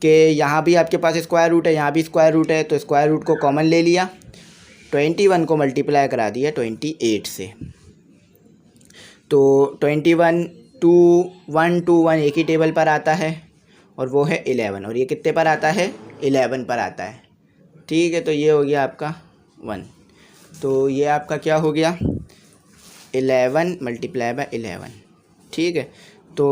कि यहाँ भी आपके पास स्क्वायर रूट है, यहाँ भी स्क्वायर रूट है, तो स्क्वायर रूट को कॉमन ले लिया, 21 को मल्टीप्लाई करा दिया 28 से। तो 21 2 1 2 1 एक ही टेबल पर आता है और वो है 11, और ये कितने पर आता है 11 पर आता है, ठीक है। तो ये हो गया आपका 1, तो ये आपका क्या हो गया 11 मल्टीप्लाई बाय 11, ठीक है। तो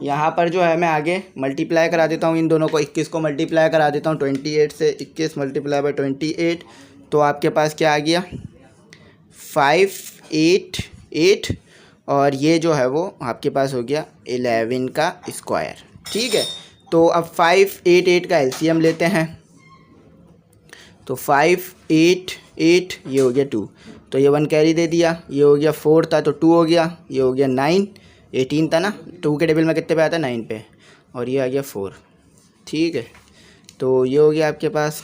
यहाँ पर जो है मैं आगे मल्टीप्लाई करा देता हूँ इन दोनों को, 21 को मल्टीप्लाई करा देता हूँ 28 से, 21 मल्टीप्लाई बाय 28, तो आपके पास क्या आ गया 5 8 8 और ये जो है वो आपके पास हो गया 11 का स्क्वायर। ठीक है, तो अब 5 8 8 का एलसीएम लेते हैं। तो 5 8 8 ये हो गया 2, तो ये 1 कैरी दे दिया, ये हो गया 4 था तो 2 हो गया, ये हो गया 9, 18 था ना, 2 के टेबल में कितने पे आता है 9 पे, और ये आ गया 4। ठीक है, तो ये हो गया आपके पास।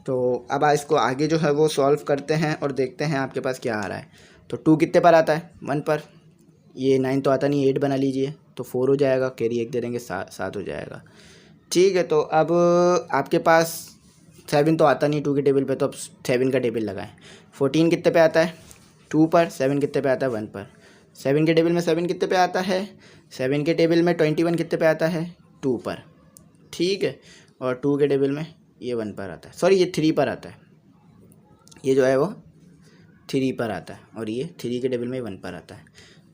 तो अब इसको आगे जो है वो सॉल्व करते हैं और देखते हैं आपके पास क्या आ रहा है। तो 2 कितने पर आता है 1 पर, ये 9 तो आता नहीं, 8 बना लीजिए, तो 4 हो जाएगा, कैरी 1 दे देंगे, 7 हो जाएगा। ठीक है, तो अब आपके पास 7 तो आता नहीं 2 के टेबल पे, तो अब 7 का टेबल लगाएं। 14 कितने पे आता है 2 पर, 7 कितने पे आता है 1 पर, 7 के टेबल में 7 कितने पे आता है, 7 के टेबल में 21 कितने पे आता है 2 पर। ठीक है, और 2 के टेबल में ये 1 पर आता है, सॉरी ये 3 पर आता है, ये जो है वो 3 पर आता है, और ये 3 के टेबल में 1 पर आता है।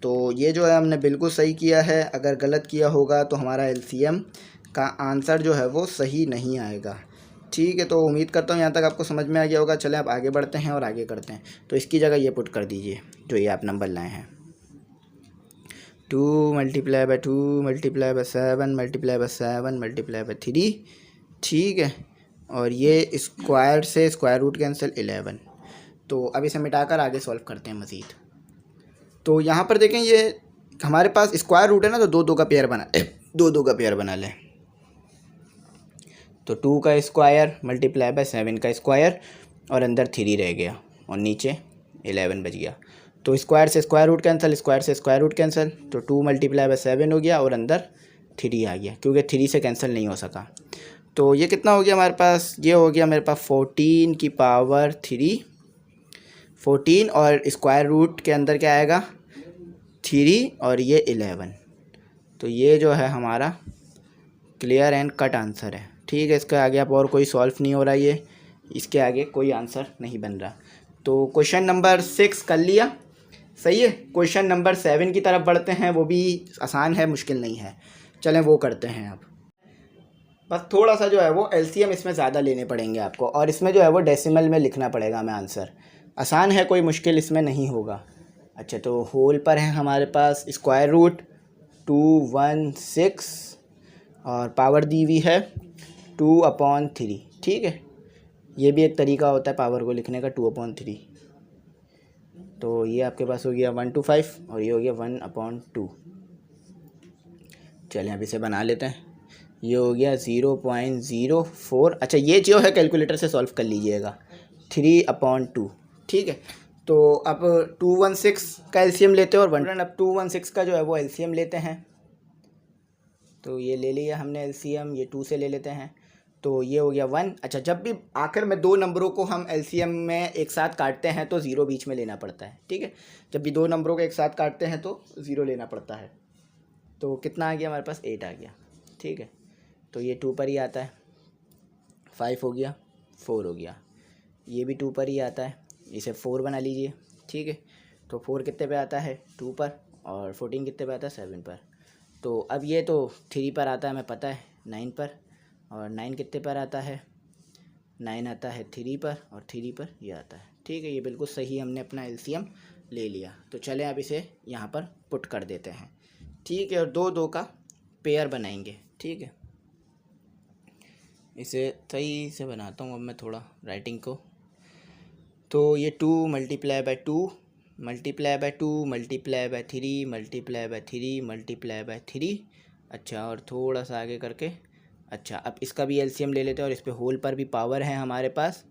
तो ये जो है हमने बिल्कुल सही किया है। अगर गलत किया होगा तो हमारा एलसीएम का आंसर जो है वो सही नहीं आएगा। ठीक है, तो उम्मीद करता हूँ यहाँ तक आपको समझ में आ गया होगा। चलें अब आगे बढ़ते हैं और आगे करते हैं। तो इसकी जगह ये पुट कर दीजिए जो ये आप नंबर लाए हैं, 2 multiply by 2 multiply by 7 multiply by 7 multiply by 3। ठीक है, और ये स्क्वायर से स्क्वायर रूट कैंसिल 11। तो अब इसे मिटाकर आगे सॉल्व करते हैं मज़ीद। तो यहाँ पर देखें ये हमारे पास स्क्वायर रूट है ना, तो 2 2 का पेयर बना 2 2 का पेयर बना लें। तो 2 का स्क्वायर मल्टीप्लाई बाय 7 का स्क्वायर, और अंदर 3 रह गया और नीचे 11 बच गया। तो स्क्वायर से स्क्वायर रूट कैंसिल, स्क्वायर से स्क्वायर रूट कैंसिल, तो 2 मल्टीप्लाई बाय 7 हो गया और अंदर 3 आ गया, क्योंकि 3 से कैंसिल नहीं हो सका। तो ये कितना हो गया हमारे पास, ये हो गया मेरे पास 14 की पावर 3, 14 और स्क्वायर रूट के अंदर क्या आएगा 3 और ये 11। तो ये जो है हमारा क्लियर एंड कट आंसर है। ठीक है, इसके आगे आप और कोई सॉल्व नहीं हो रहा, ये इसके आगे कोई आंसर नहीं बन रहा। तो क्वेश्चन नंबर 6 कर लिया, सही है। क्वेश्चन नंबर 7 की तरफ बढ़ते हैं, वो भी आसान है, मुश्किल नहीं है। चलें वो करते हैं। अब बस थोड़ा सा जो है वो एलसीएम इसमें ज़्यादा लेने पड़ेंगे आपको, और इसमें जो है वो डेसिमल में लिखना पड़ेगा हमें आंसर। आसान है, कोई मुश्किल इसमें नहीं होगा। अच्छा, तो होल पर है हमारे पास स्क्वायर रूट 216 और पावर दी हुई है 2/3। ठीक है, ये भी एक तरीका होता है पावर को लिखने का, 2/3। तो ये आपके पास हो गया 1/5 और ये हो गया 1/2। चलें अब इसे बना लेते हैं। ये हो गया 0.04। अच्छा, ये जो है कैलकुलेटर से सॉल्व कर लीजिएगा, 3/2। ठीक है, तो अब 216 का एलसीएम लेते हैं और 1, अब 216 का जो है वो एलसीएम लेते हैं। तो ये ले लिया हमने एलसीएम, ये 2 से ले लेते हैं, तो ये हो गया 1। अच्छा, जब भी आखिर में 2 नंबरों को हम एलसीएम में एक साथ काटते हैं तो 0 बीच में लेना पड़ता है। ठीक है, जब भी 2 नंबरों को एक साथ काटते हैं तो 0 लेना पड़ता है। तो कितना आ गया हमारे पास 8 आ गया। ठीक है, तो ये 2 पर ही आता है, 5 हो गया, 4 हो गया, ये भी 2 पर ही आता है, इसे 4 बना लीजिए। ठीक है, तो 4 कितने पे आता है 2 पर, और 14 कितने पे आता है 7 पर। तो अब ये तो 3 पर आता है, हमें पता है 9 पर, और 9 कितने पर आता है 9 आता है 3 पर, और 3 पर ये आता है। ठीक है, ये बिल्कुल सही, हमने अपना एलसीएम ले लिया। तो चलें अब इसे यहाँ पर पुट कर देते हैं। ठीक है, और 2 2 का पेयर बनाएंगे। ठीक है, इसे सही से बनाता हूँ अब मैं थोड़ा राइटिंग को। तो ये 2 multiply by 2 multiply by 2 multiply by 3 multiply by 3 multiply by 3। अच्छा, और थोड़ा सा आगे करके, अच्छा अब इसका भी एलसीएम ले लेते हैं, और इस पे होल पर भी पावर है हमारे पास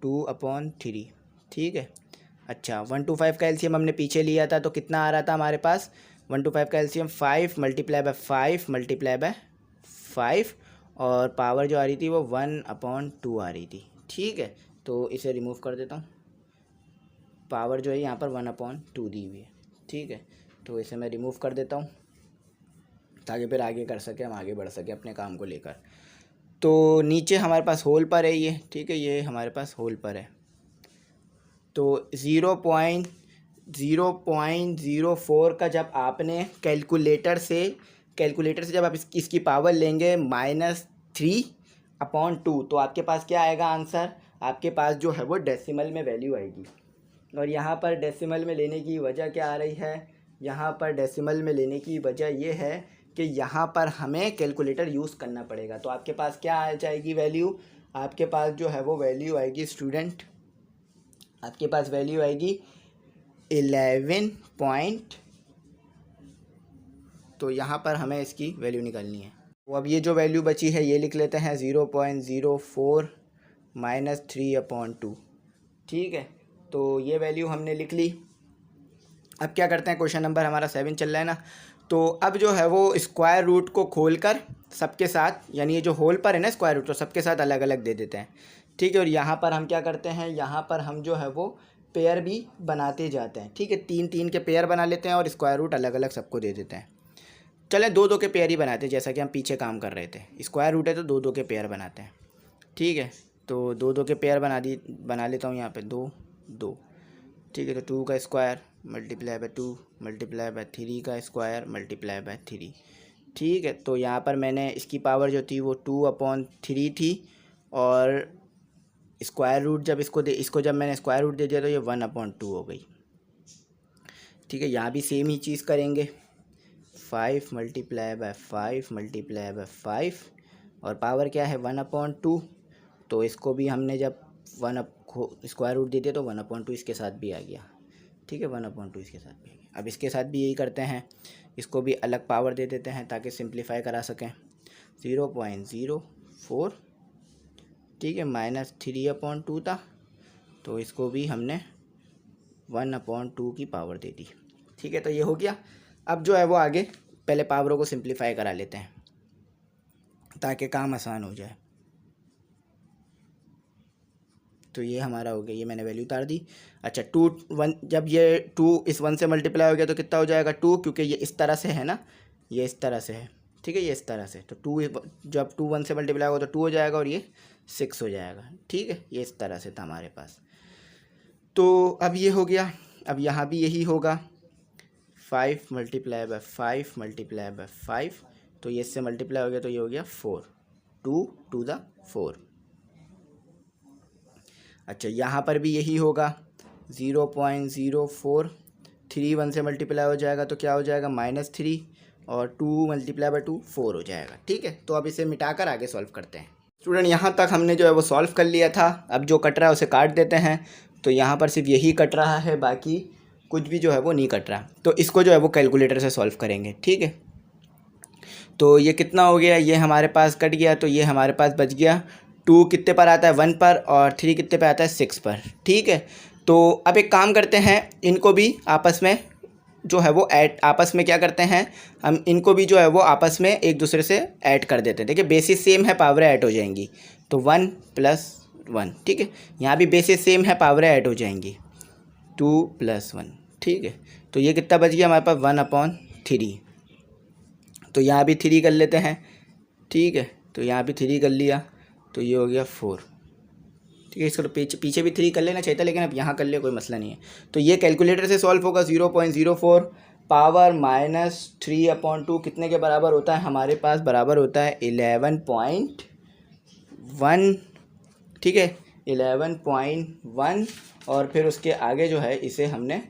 2/3। ठीक है, अच्छा 1/5 का एलसीएम हमने पीछे लिया था, तो कितना आ रहा था हमारे पास 1/5 का LCM 5 multiply by 5 multiply by 5, और पावर जो आ रही थी वो 1/2 आ रही थी। ठीक है, तो इसे रिमूव कर देता हूँ, पावर जो है यहाँ पर 1/2 दी हुई है। ठीक है, तो इसे मैं रिमूव कर देता हूँ ताकि फिर आगे कर सके, हम आगे बढ़ सके अपने काम को लेकर। तो नीचे हमारे पास होल पर है ये, ठीक है, ये हमारे पास होल पर है। तो 0.04 का जब आपने कैलकुलेटर से जब आप इसकी पावर लेंगे -3/2, तो आपके पास क्या आएगा आंसर, आपके पास जो है वो डेसिमल में वैल्यू आएगी। और यहाँ पर डेसिमल में लेने की वजह क्या आ रही है, यहाँ पर डेसिमल में लेने की वजह ये है कि यहाँ पर हमें कैलकुलेटर यूज़ करना पड़ेगा। तो आपके पास क्या आ जाएगी वैल्यू, आपके पास जो है वो वैल्यू आएगी स्टूडेंट, आपके पास वैल्यू आएगी 11 पॉइंट, तो यहाँ पर हमें इसकी वैल्यू निकालनी है। तो अब ये जो वैल्यू बची है ये लिख लेते हैं 0.04 माइनस 3/2। ठीक है, तो ये वैल्यू हमने लिख ली। अब क्या करते हैं, क्वेश्चन नंबर हमारा 7 चल रहा है ना, तो अब जो है वो स्क्वायर रूट को खोलकर सबके साथ, यानी ये जो होल पर है ना स्क्वायर रूट, तो सबके साथ अलग अलग दे देते हैं। ठीक है, और यहाँ पर हम क्या करते हैं, यहाँ पर हम जो है वो पेयर भी बनाते जाते हैं। ठीक है, 3 के पेयर बना लेते हैं और स्क्वायर रूट अलग अलग सबको दे देते हैं। चलें 2 के पेयर ही बनाते हैं, जैसा कि हम पीछे काम कर रहे थे। स्क्वायर रूट है तो 2 के पेयर बनाते हैं। ठीक है, तो 2 के पेयर बना लेता हूँ यहाँ पे 2। ठीक है, तो 2 का square multiply by 2 multiply by 3 का स्क्वायर मल्टीप्लाई बाय 3। ठीक है, तो यहाँ पर मैंने इसकी पावर जो थी वो 2/3 थी, और स्क्वायर रूट जब इसको जब मैंने स्क्वायर रूट दे दिया तो ये 1/2 हो गई। ठीक है, यहाँ भी सेम ही चीज़ करेंगे, 5 मल्टीप्लाई बाय 5 मल्टीप्लाई बाय 5, और पावर क्या है 1/2, तो इसको भी हमने जब स्क्वायर रूट दे दिया तो 1/2 इसके साथ भी आ गया। ठीक है, 1/2 इसके साथ भी आ गया। अब इसके साथ भी यही करते हैं, इसको भी अलग पावर दे देते हैं ताकि सिंप्लीफाई करा सकें। 0.04, ठीक है, माइनस 3/2 था, तो इसको भी हमने 1/2 की पावर दे दी। ठीक है, तो ये हो गया। अब जो है वो आगे पहले पावरों को सिंप्लीफाई करा लेते हैं ताकि काम आसान हो जाए। तो ये हमारा हो गया, ये मैंने वैल्यू उतार दी। अच्छा, 1 जब ये 2 इस 1 से मल्टीप्लाई हो गया तो कितना हो जाएगा 2, क्योंकि ये इस तरह से है ना, ये इस तरह से है। ठीक है, ये इस तरह से, तो 2 जब 2 1 से मल्टीप्लाई होगा तो 2 हो जाएगा और ये 6 हो जाएगा। ठीक है, ये इस तरह से था हमारे पास। तो अब ये हो गया, अब यहाँ भी यही होगा, 5 मल्टीप्लाई बाय 5 मल्टीप्लाई बाय 5, तो ये इससे मल्टीप्लाई हो गया तो ये हो गया 4, 2 to the 4। अच्छा, यहाँ पर भी यही होगा, 0.04, 3 1 से मल्टीप्लाई हो जाएगा तो क्या हो जाएगा -3, और 2 मल्टीप्लाई बाय 2 4 हो जाएगा। ठीक है, तो अब इसे मिटाकर आगे सॉल्व करते हैं। स्टूडेंट, यहाँ तक हमने जो है वो सॉल्व कर लिया था। अब जो कट रहा है उसे काट देते हैं, तो यहाँ पर सिर्फ यही कट रहा है, बाकी कुछ भी जो है वो नहीं कट रहा। तो इसको जो है वो कैलकुलेटर से सॉल्व करेंगे। ठीक है, तो ये कितना हो गया, ये हमारे पास कट गया, तो ये हमारे पास बच गया 2 कितने पर आता है 1 पर, और 3 कितने पर आता है 6 पर। ठीक है, तो अब एक काम करते हैं, इनको भी आपस में जो है वो आपस में क्या करते हैं, हम इनको भी जो है वो आपस में एक दूसरे से ऐड कर देते हैं। देखिए बेसिस सेम है, पावरें ऐड हो जाएंगी, तो 1 + 1। ठीक है, यहाँ भी बेसिस सेम है, पावरें ऐड हो जाएंगी, 2 + 1। ठीक है, तो ये कितना बच गया हमारे पास 1/3, तो यहाँ भी 3 कर लेते हैं। ठीक है, तो यहाँ भी 3 कर लिया, तो ये हो गया 4। ठीक है, इसको तो पीछे भी 3 कर लेना चाहिए था, लेकिन अब यहाँ कर ले, कोई मसला नहीं है। तो ये कैलकुलेटर से सॉल्व होगा, 0.04 पावर -3/2 कितने के बराबर होता है हमारे पास, बराबर होता है 11.1। ठीक है, 11.1, और फिर उसके आगे जो है इसे हमने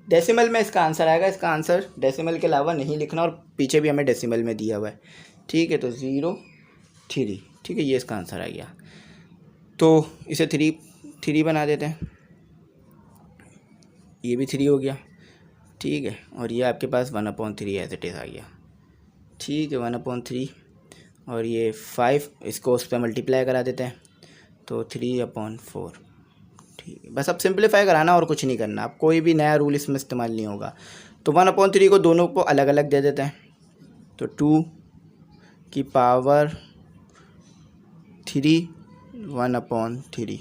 डेसिमल में इसका आंसर आएगा। इसका आंसर डेसिमल के अलावा नहीं लिखना, और पीछे भी हमें डेसिमल में दिया हुआ है। ठीक है, तो 0.3। ठीक है, ये इसका आंसर आ गया। तो इसे 3 बना देते हैं, ये भी 3 हो गया। ठीक है, और ये आपके पास 1/3 एज इट इज़ आ गया। ठीक है, 1/3, और ये 5 इसको उस पर मल्टीप्लाई करा देते हैं, तो 3/4। ठीक है, बस अब सिंप्लीफाई कराना और कुछ नहीं करना, अब कोई भी नया रूल इसमें इस्तेमाल नहीं होगा। तो 1/3 को दोनों को अलग अलग दे देते हैं, तो 2 की पावर 3 1/3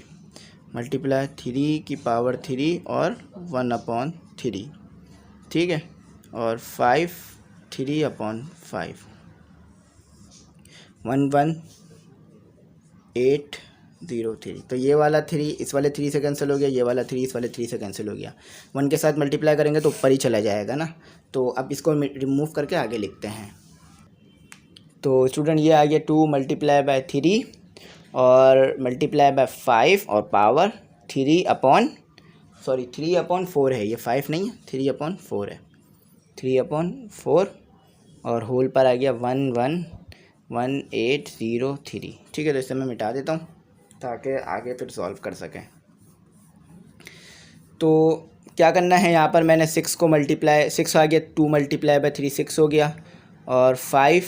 मल्टीप्लाई 3 की पावर 3 और 1/3। ठीक है, और 5 3/5 11803। तो ये वाला 3 इस वाले 3 से कैंसिल हो गया, ये वाला 3 इस वाले 3 से कैंसिल हो गया। 1 के साथ मल्टीप्लाई करेंगे तो ऊपर ही चला जाएगा ना। तो अब इसको रिमूव करके आगे लिखते हैं। तो स्टूडेंट ये आ गया 2 मल्टीप्लाई बाय 3 और मल्टीप्लाई बाय 5 और पावर 3/4 है, ये 5 नहीं है, 3/4 है। 3/4 और होल पर आ गया 111803। ठीक है, तो इसे मैं मिटा देता हूँ ताकि आगे फिर सॉल्व कर सकें। तो क्या करना है, यहाँ पर मैंने 6 को मल्टीप्लाई, 6 आ गया, 2 मल्टीप्लाई बाय 3 6 हो गया, और 5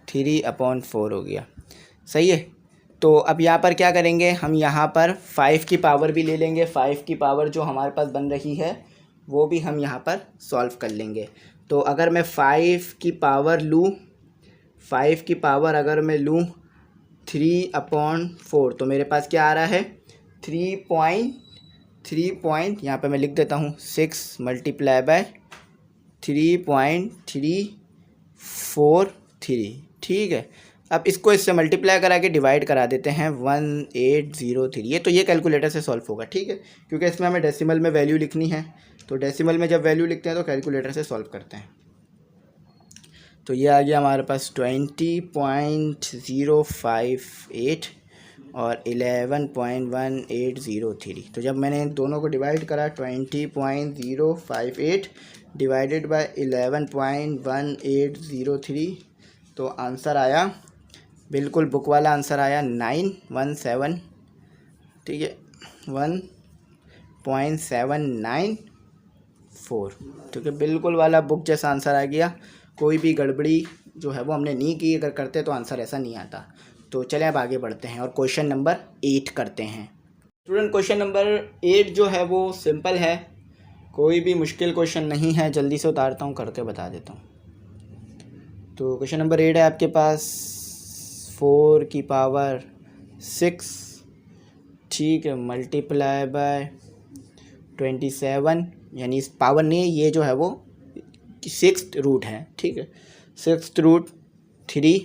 3/4 हो गया। सही है। तो अब यहाँ पर क्या करेंगे, हम यहाँ पर 5 की पावर भी ले लेंगे। 5 की पावर जो हमारे पास बन रही है वो भी हम यहाँ पर सॉल्व कर लेंगे। तो अगर मैं 5 की पावर लूँ, 5 की पावर अगर मैं लूँ 3/4, तो मेरे पास क्या आ रहा है, 3 यहाँ पे मैं लिख देता हूँ 6 मल्टीप्लाई बाय 3.343। ठीक है, अब इसको इससे मल्टीप्लाई करा के डिवाइड करा देते हैं 1803। ये तो ये कैलकुलेटर से सॉल्व होगा। ठीक है, क्योंकि इसमें हमें डेसिमल में वैल्यू लिखनी है, तो डेसिमल में जब वैल्यू लिखते हैं तो कैलकुलेटर से सॉल्व करते हैं। तो ये आ गया हमारे पास 20.058 और 11.1803। तो जब मैंने इन दोनों को डिवाइड करा 20.058 डिवाइडेड बाय 11.1803, तो आंसर आया, बिल्कुल बुक वाला आंसर आया 917। ठीक है, 1.794। ठीक है, बिल्कुल वाला बुक जैसा आंसर आ गया। कोई भी गड़बड़ी जो है वो हमने नहीं की, अगर करते तो आंसर ऐसा नहीं आता। तो चलें अब आगे बढ़ते हैं और क्वेश्चन नंबर 8 करते हैं। स्टूडेंट, क्वेश्चन नंबर 8 जो है वो सिंपल है, कोई भी मुश्किल क्वेश्चन नहीं है। जल्दी से उतारता हूँ, करके बता देता हूँ। तो क्वेश्चन नंबर 8 है आपके पास 4 की पावर 6, ठीक है, मल्टीप्लाई बाय 27, यानी इस पावर नहीं, ये जो है वो 6th रूट है। ठीक है, 6th रूट 3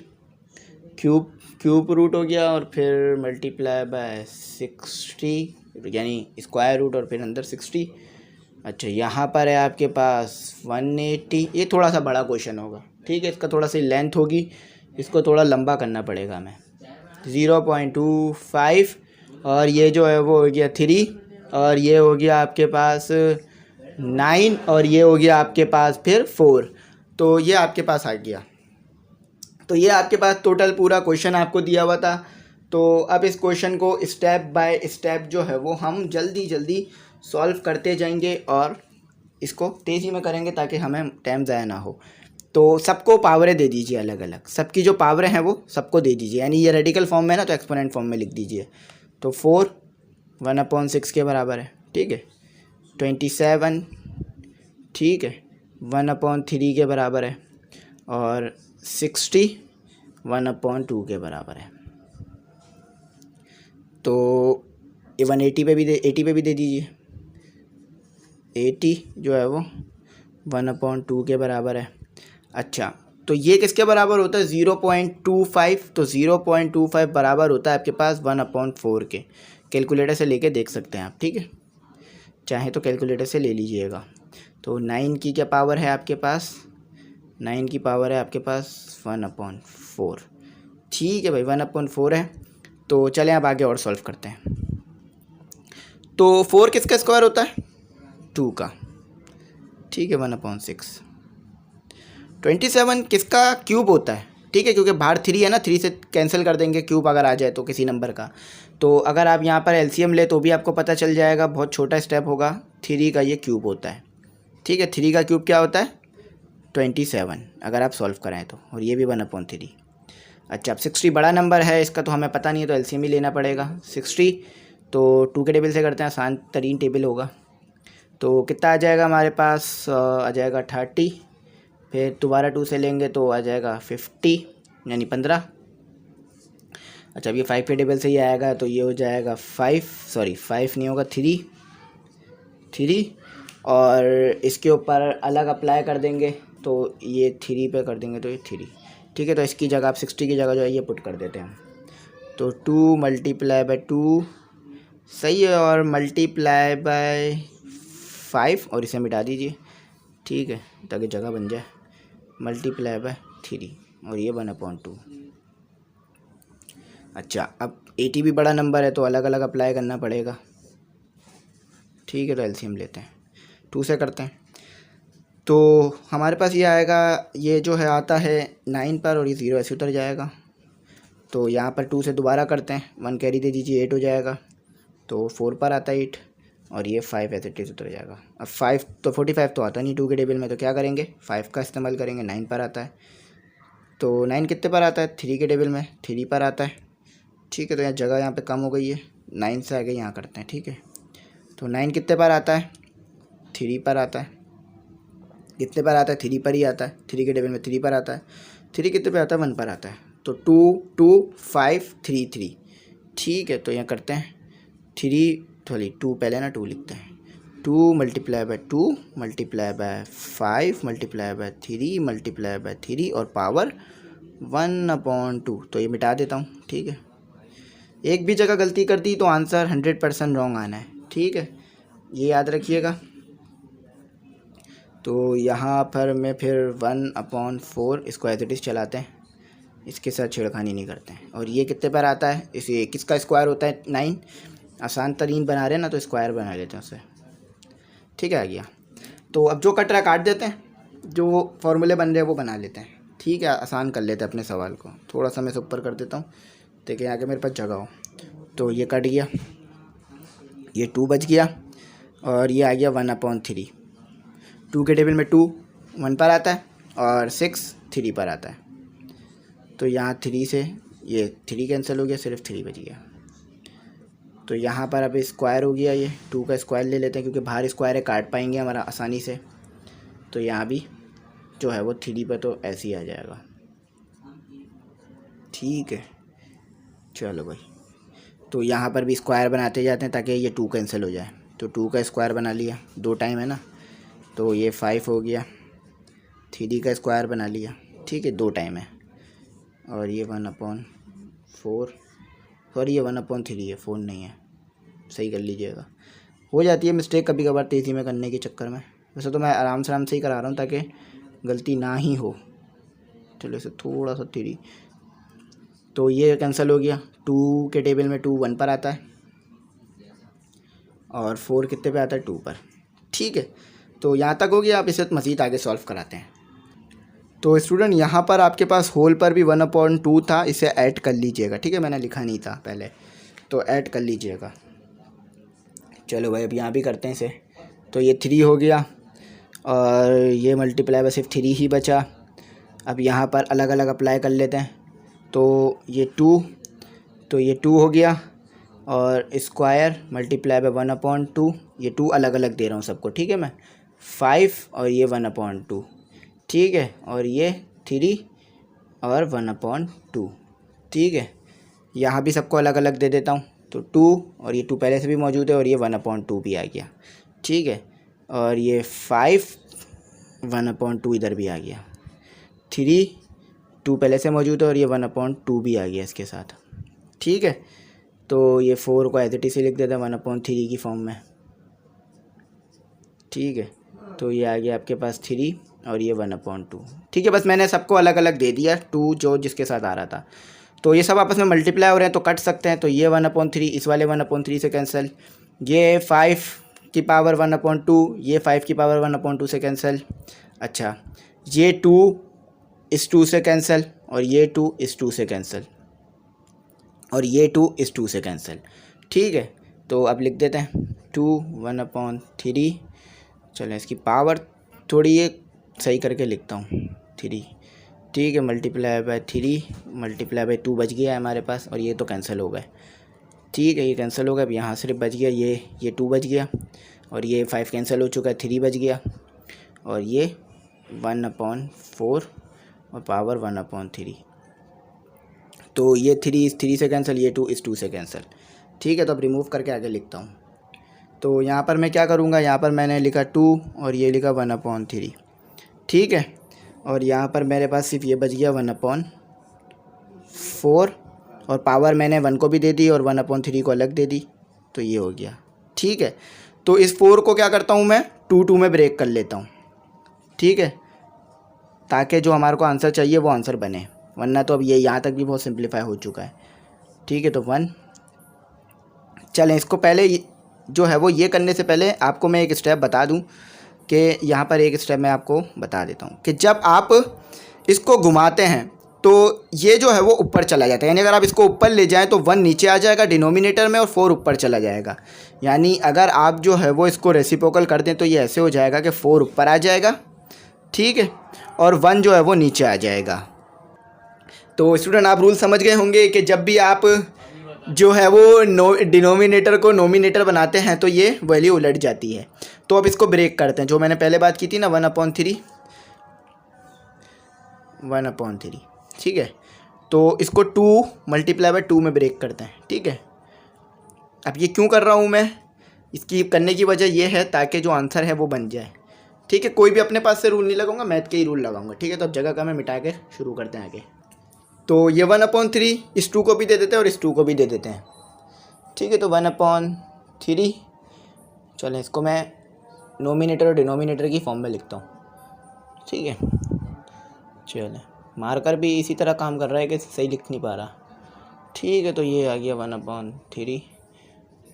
क्यूब रूट हो गया, और फिर मल्टीप्लाई बाय 60, यानी स्क्वायर रूट और फिर अंदर 60। अच्छा, यहाँ पर है आपके पास 180। ये थोड़ा सा बड़ा क्वेश्चन होगा। ठीक है, इसका थोड़ा सी लेंथ होगी, इसको थोड़ा लंबा करना पड़ेगा हमें। 0.25 और ये जो है वो हो गया 3, और ये हो गया आपके पास 9, और ये हो गया आपके पास फिर 4। तो ये आपके पास आ गया। तो ये आपके पास टोटल पूरा क्वेश्चन आपको दिया हुआ था। तो अब इस क्वेश्चन को स्टेप बाय स्टेप जो है वो हम जल्दी जल्दी सॉल्व करते जाएंगे और इसको तेज़ी में करेंगे ताकि हमें टाइम ज़ाया ना हो। तो सबको पावरें दे दीजिए अलग अलग, सबकी जो पावरें हैं वो सबको दे दीजिए, यानी ये रेडिकल फॉर्म में ना, तो एक्सपोनेंट फॉर्म में लिख दीजिए। तो 4 1/6 के बराबर है। ठीक है, 27, ठीक है, 1/3 के बराबर है, और 60 1/2 के बराबर है। तो 180 पे भी 80 पे भी दे दीजिए। 80 जो है वो 1/2 के बराबर है। अच्छा, तो ये किसके बराबर होता है, 0.25। तो 0.25 बराबर होता है आपके पास 1/4 के। कैलकुलेटर से लेके देख सकते हैं आप। ठीक है, चाहे तो कैलकुलेटर से ले लीजिएगा। तो 9 की क्या पावर है आपके पास, 9 की पावर है आपके पास 1/4। ठीक है भाई, 1/4 है। तो चलें अब आगे और सॉल्व करते हैं। तो 4 किसका स्क्वायर होता है, 2 का। ठीक है, 1/6। 27 किसका क्यूब होता है, ठीक है, क्योंकि बाहर 3 है ना, 3 से कैंसिल कर देंगे क्यूब अगर आ जाए तो किसी नंबर का। तो अगर आप यहाँ पर एलसीएम ले तो भी आपको पता चल जाएगा, बहुत छोटा स्टेप होगा। 3 का ये क्यूब होता है। ठीक है, 3 का क्यूब क्या होता है, 27 अगर आप सॉल्व कराएं तो, और ये भी 1/3। अच्छा, अब 60 बड़ा नंबर है, इसका तो हमें पता नहीं है, तो एलसीएम ही लेना पड़ेगा। 60 तो 2 के टेबल से करते हैं, आसान तरीन टेबल होगा। तो कितना आ जाएगा हमारे पास, आ जाएगा 30, फिर दोबारा 2 से लेंगे तो आ जाएगा 50, यानी 15। अच्छा, अब ये 5 के टेबल से ही आएगा, तो ये हो जाएगा 5 नहीं होगा, 3, और इसके ऊपर अलग अप्लाई कर देंगे, तो ये 3 पे कर देंगे, तो ये 3। ठीक है, तो इसकी जगह आप 60 की जगह जो है ये पुट कर देते हैं। तो 2 मल्टीप्लाई बाय 2 सही है, और मल्टीप्लाई बाय 5, और इसे मिटा दीजिए। ठीक है, ताकि जगह बन जाए। मल्टीप्लाई बाय 3, और ये 1/2। अच्छा, अब 80 भी बड़ा नंबर है, तो अलग अलग अप्लाई करना पड़ेगा। ठीक है, तो एलसीएम लेते हैं, 2 से करते हैं। तो हमारे पास ये आएगा, ये जो है आता है 9 पर और ये 0 ऐसे उतर जाएगा। तो यहाँ पर 2 से दोबारा करते हैं, 1 कैरी दे दीजिए, 8 हो जाएगा। तो 4 पर आता है 8 और ये 5 ऐसे टेस उतर जाएगा। अब 5 तो 45 तो आता नहीं 2 के टेबल में, तो क्या करेंगे 5 का इस्तेमाल करेंगे। 9 पर आता है, तो 9 कितने पर आता है 3 के टेबल में, 3 पर आता है। ठीक है, तो यहाँ जगह यहाँ पे कम हो गई है, 9 से आगे यहाँ करते हैं। ठीक है, तो 9 कितने पर आता है 3 पर आता है। कितने पर आता है 3 पर ही आता है, 3 के टेबल में 3 पर आता है। 3 कितने पर आता है 1 पर आता है। तो 2 2 5 3 3। ठीक है, तो यहाँ करते हैं 3 थोड़ी 2 पहले ना 2 लिखते हैं। 2 multiply by 2 multiply by 5 multiply by 3 multiply by 3 और पावर 1/2। तो ये मिटा देता हूँ। ठीक है, एक भी जगह गलती कर दी तो आंसर 100% रॉन्ग आना है। ठीक है, ये याद रखिएगा। तो यहाँ पर मैं फिर 1/4 इसको एज इट इज़ चलाते हैं, इसके साथ छेड़खानी नहीं करते हैं। और ये कितने पर आता है, इसे किसका स्क्वायर होता है 9। आसान तरीन बना रहे हैं ना, तो स्क्वायर बना लेते हैं उससे। ठीक है, आ गया। तो अब जो कट रहा काट देते हैं, जो फॉर्मूले बन रहे हैं वो बना लेते हैं। ठीक है, आसान कर लेते हैं अपने सवाल को। थोड़ा सा मैं इसे ऊपर कर देता हूँ ताकि आगे मेरे पास जगह हो। तो ये कट गया, ये 2 बच गया और ये आ गया 1/3। 2 के टेबल में 2 1 पर आता है और 6 3 पर आता है। तो यहाँ 3 से ये 3 कैंसिल हो गया, सिर्फ 3 बच गया। तो यहाँ पर अब स्क्वायर हो गया, ये 2 का स्क्वायर ले लेते हैं क्योंकि बाहर स्क्वायर है, काट पाएंगे हमारा आसानी से। तो यहाँ भी जो है वो 3 पर तो ऐसे ही आ जाएगा। ठीक है, चलो भाई। तो यहाँ पर भी स्क्वायर बनाते जाते हैं ताकि ये 2 कैंसिल हो जाए। तो 2 का स्क्वायर बना लिया, 2 टाइम है ना, तो ये 5 हो गया। 3 का स्क्वायर बना लिया, ठीक है, 2 टाइम है। और ये 1/4, सॉरी ये 1/3 है, 4 नहीं है, सही कर लीजिएगा। हो जाती है मिस्टेक कभी कभार तेज़ी में करने के चक्कर में। वैसे तो मैं आराम से ही करा रहा हूँ ताकि गलती ना ही हो। चलो इसे थोड़ा सा 3, तो ये कैंसिल हो गया। 2 के टेबल में 2 1 पर आता है और 4 कितने पे आता है 2 पर। ठीक है, तो यहाँ तक हो गया। आप इसे मज़ीद आगे सॉल्व कराते हैं। तो स्टूडेंट यहाँ पर आपके पास होल पर भी 1/2 था, इसे ऐड कर लीजिएगा। ठीक है, मैंने लिखा नहीं था पहले, तो ऐड कर लीजिएगा। चलो भाई, अब यहाँ भी करते हैं इसे। तो ये 3 हो गया और ये मल्टीप्लाई बाय सिर्फ 3 ही बचा। अब यहाँ पर अलग अलग अप्लाई कर लेते हैं। तो ये 2, तो ये 2 हो गया और स्क्वायर मल्टीप्लाई बाय 1/2, ये 2 अलग अलग दे रहा हूँ सबको। ठीक है, मैं 5 और ये 1/2। ठीक है, और ये 3 और 1/2। ठीक है, यहाँ भी सबको अलग अलग दे देता हूँ। तो 2 और ये 2 पहले से भी मौजूद है और ये 1/2 भी आ गया। ठीक है, और ये 5 1/2 इधर भी आ गया। 3 2 पहले से मौजूद है और ये 1/2 भी आ गया इसके साथ। ठीक है, तो ये 4 को एज इट इज़ से लिख देते हैं 1/3 की फॉर्म में। ठीक है, तो ये आ गया आपके पास 3 और ये 1/2। ठीक है, बस मैंने सबको अलग अलग दे दिया, 2 जो जिसके साथ आ रहा था। तो ये सब आपस में मल्टीप्लाई हो रहे हैं तो कट सकते हैं। तो ये 1/3 इस वाले 1/3 से कैंसिल, ये 5 की पावर 1/2, ये 5 की पावर 1/2 से कैंसिल। अच्छा, ये 2 इस 2 से कैंसिल और ये 2 इस 2 से कैंसिल और ये 2 इस 2 से कैंसिल। ठीक है, तो अब लिख देते हैं 2 1/3। चलो इसकी पावर थोड़ी ये सही करके लिखता हूँ 3। ठीक है, मल्टीप्लाई बाय 3 मल्टीप्लाई बाय 2 बच गया है हमारे पास और ये तो कैंसिल हो गए। ठीक है, ये कैंसिल हो गया। अब यहाँ सिर्फ बच गया ये 2 बच गया और ये 5 कैंसिल हो चुका है, 3 बच गया और ये 1/4 और पावर 1/3। तो ये 3 इस 3 से कैंसिल, ये 2 इस 2 से कैंसिल। ठीक है, तो अब रिमूव करके आगे लिखता हूँ। तो यहाँ पर मैं क्या करूँगा, यहाँ पर मैंने लिखा 2 और ये लिखा 1/3। ठीक है, और यहाँ पर मेरे पास सिर्फ ये बच गया 1/4 और पावर मैंने 1 को भी दे दी और 1/3 को अलग दे दी, तो ये हो गया। ठीक है, तो इस 4 को क्या करता हूँ मैं 2 में ब्रेक कर लेता हूँ। ठीक है, ताकि जो हमारे को आंसर चाहिए वो आंसर बने, वरना तो अब ये यहाँ तक भी बहुत सिंप्लीफाई हो चुका है। ठीक है, तो 1। चलें, इसको पहले जो है वो ये करने से पहले आपको मैं एक स्टेप बता दूं कि यहाँ पर एक स्टेप मैं आपको बता देता हूँ कि जब आप इसको घुमाते हैं तो ये जो है वो ऊपर चला जाता है, यानी अगर आप इसको ऊपर ले जाएं तो 1 नीचे आ जाएगा डिनोमिनेटर में और 4 ऊपर चला जाएगा। यानी अगर आप जो है वो इसको रेसिप्रोकल कर दें तो ये ऐसे हो जाएगा कि 4 ऊपर आ जाएगा, ठीक है, और 1 जो है वो नीचे आ जाएगा। तो स्टूडेंट आप रूल समझ गए होंगे कि जब भी आप जो है वो डिनोमिनेटर को नोमिनेटर बनाते हैं तो ये वैल्यू उलट जाती है। तो अब इसको ब्रेक करते हैं, जो मैंने पहले बात की थी ना 1/3, ठीक है। तो इसको 2 × 2 में ब्रेक करते हैं, ठीक है। अब ये क्यों कर रहा हूँ मैं, इसकी करने की वजह ये है ताकि जो आंसर है वो बन जाए, ठीक है। कोई भी अपने पास से रूल नहीं लगाऊंगा, मैथ के ही रूल लगाऊंगा, ठीक है। तो अब जगह का मैं मिटा के शुरू करते हैं आगे। तो ये 1/3 इस 2 को भी दे देते हैं और इस 2 को भी दे देते हैं, ठीक है। तो 1/3, चलें इसको मैं नोमिनेटर और डिनोमिनेटर की फॉर्म में लिखता हूँ, ठीक है। चलें, मार्कर भी इसी तरह काम कर रहा है कि सही लिख नहीं पा रहा, ठीक है। तो ये आ गया 1/3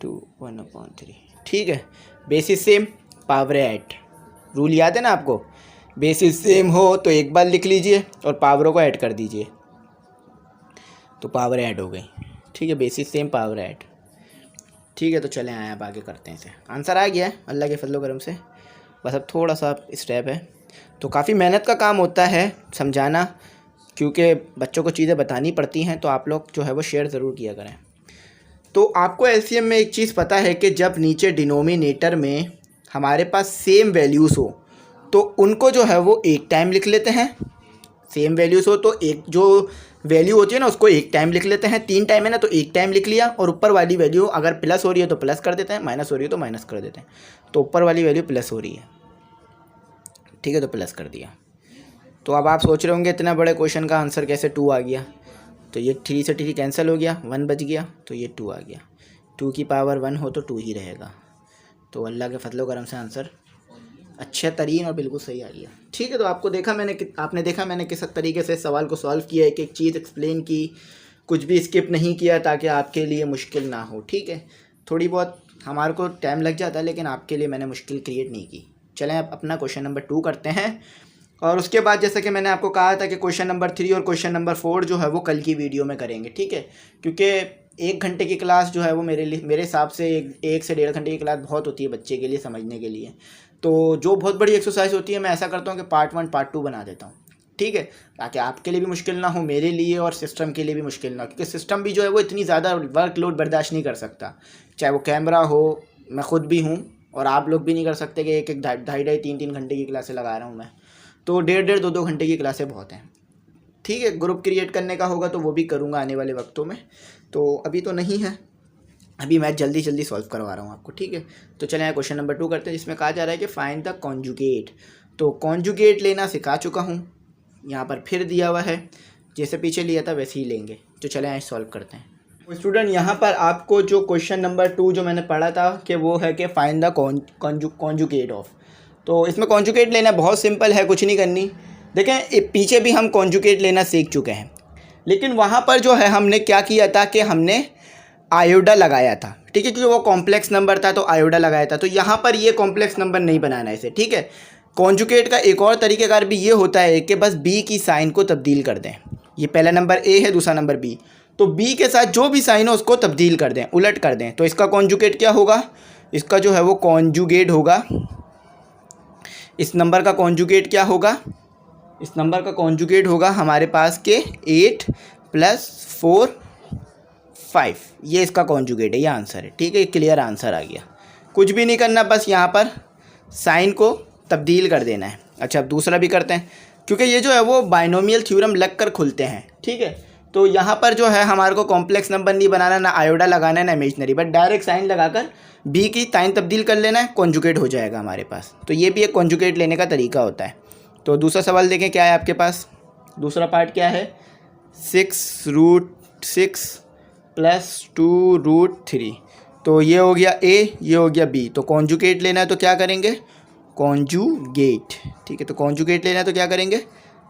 2 1/3, ठीक है। Basis same power add, rule याद है ना आपको, बेसिस सेम हो तो एक बार लिख लीजिए और पावरों को ऐड कर दीजिए, तो पावर ऐड हो गई, ठीक है। बेसिस सेम पावर ऐड, ठीक है। तो चलें आए अब आगे करते हैं इसे। आंसर आ गया है अल्लाह के फजलो करम से, बस अब थोड़ा सा स्टेप है। तो काफ़ी मेहनत का काम होता है समझाना, क्योंकि बच्चों को चीज़ें बतानी पड़ती हैं, तो आप लोग जो है वो शेयर ज़रूर किया करें। तो आपको एलसीएम में एक चीज़ पता है कि जब नीचे डिनोमिनेटर में हमारे पास सेम वैल्यूज़ हो तो उनको जो है वो एक टाइम लिख लेते हैं। सेम वैल्यूज़ हो तो एक जो वैल्यू होती है ना उसको एक टाइम लिख लेते हैं, 3 टाइम है ना तो एक टाइम लिख लिया, और ऊपर वाली वैल्यू अगर प्लस हो रही है तो प्लस कर देते हैं, माइनस हो रही है तो माइनस कर देते हैं। तो ऊपर वाली वैल्यू प्लस हो रही है, ठीक है, तो प्लस कर दिया। तो अब आप सोच रहे होंगे इतना बड़े क्वेश्चन का आंसर कैसे 2 आ गया। तो ये 3 से 3 कैंसिल हो गया, 1 बच गया, तो ये 2 आ गया। 2 की पावर 1 हो तो 2 ही रहेगा। तो अल्लाह के फजलो करम से आंसर अच्छा तरीन और बिल्कुल सही आ गया, ठीक है। तो आपने देखा मैंने किस तरीके से सवाल को सॉल्व किया, एक एक चीज़ एक्सप्लेन की, कुछ भी स्किप नहीं किया ताकि आपके लिए मुश्किल ना हो, ठीक है। थोड़ी बहुत हमारे को टाइम लग जाता है लेकिन आपके लिए मैंने मुश्किल क्रिएट नहीं की। चलें अब अपना क्वेश्चन नंबर 2 करते हैं, और उसके बाद जैसा कि मैंने आपको कहा था कि क्वेश्चन नंबर 3 और क्वेश्चन नंबर 4 जो है वो कल की वीडियो में करेंगे, ठीक है। क्योंकि 1 घंटे की क्लास जो है वो मेरे हिसाब से 1 से 1.5 घंटे की क्लास बहुत होती है बच्चे के लिए समझने के लिए। तो जो बहुत बड़ी एक्सरसाइज होती है मैं ऐसा करता हूँ कि पार्ट 1 पार्ट 2 बना देता हूँ, ठीक है, ताकि आपके लिए भी मुश्किल ना हो, मेरे लिए और सिस्टम के लिए भी मुश्किल ना हो, क्योंकि सिस्टम भी जो है वो इतनी ज़्यादा वर्कलोड बर्दाश्त नहीं कर सकता। चाहे वो कैमरा हो, मैं ख़ुद भी हूँ, और आप लोग भी नहीं कर सकते कि एक 2.5 3 घंटे की क्लासें लगा रहा हूँ मैं। तो 1.5 2 घंटे की क्लासें बहुत हैं, ठीक है। ग्रुप क्रिएट करने का होगा तो वो भी करूँगा आने वाले वक्तों में, तो अभी तो नहीं है, अभी मैं जल्दी सॉल्व करवा रहा हूँ आपको, ठीक है। तो चलें क्वेश्चन नंबर 2 करते हैं, जिसमें कहा जा रहा है कि फाइंड द कॉन्जुगेट। तो कॉन्जुगेट लेना सिखा चुका हूँ, यहाँ पर फिर दिया हुआ है, जैसे पीछे लिया था वैसे ही लेंगे। तो चलें सॉल्व करते हैं। तो स्टूडेंट यहाँ पर आपको जो क्वेश्चन नंबर 2 जो मैंने पढ़ा था कि वो है कि फाइंड द कॉन्जुगेट ऑफ। तो इसमें कॉन्जुगेट लेना बहुत सिंपल है, कुछ नहीं करनी। देखें पीछे भी हम कॉन्जुगेट लेना सीख चुके हैं, लेकिन वहाँ पर जो है हमने क्या किया था कि हमने आयोडा लगाया था, ठीक है, क्योंकि वो कॉम्प्लेक्स नंबर था तो आयोडा लगाया था। तो यहाँ पर ये कॉम्प्लेक्स नंबर नहीं बनाना है इसे, ठीक है। कॉन्जुगेट का एक और तरीक़ेकार भी ये होता है कि बस बी की साइन को तब्दील कर दें। ये पहला नंबर ए है, दूसरा नंबर बी, तो बी के साथ जो भी साइन हो उसको तब्दील कर दें, उलट कर दें। तो इसका कॉन्जुगेट क्या होगा, इसका जो है वो कॉन्जुगेट होगा, इस नंबर का कॉन्जुगेट क्या होगा, इस नंबर का कॉन्जुगेट होगा हमारे पास के 8 + 4 5, ये इसका कॉन्जुगेट है, ये आंसर है, ठीक है। क्लियर आंसर आ गया, कुछ भी नहीं करना, बस यहाँ पर साइन को तब्दील कर देना है। अच्छा अब दूसरा भी करते हैं, क्योंकि ये जो है वो बाइनोमियल थ्योरम लग कर खुलते हैं, ठीक है। तो यहाँ पर जो है हमारे को कॉम्प्लेक्स नंबर नहीं बनाना, ना आयोडा लगाना है ना इमेजनरी, बट डायरेक्ट साइन लगाकर बी की साइन तब्दील कर लेना है, कॉन्जुगेट हो जाएगा हमारे पास। तो ये भी एक कॉन्जुगेट लेने का तरीका होता है। तो दूसरा सवाल देखें क्या है आपके पास, दूसरा पार्ट क्या है, 6√6 + 2√3। तो ये हो गया ए, ये हो गया बी। तो कॉन्जुगेट लेना है तो क्या करेंगे, कॉन्जुगेट, ठीक है। तो कॉन्जुगेट लेना है तो क्या करेंगे,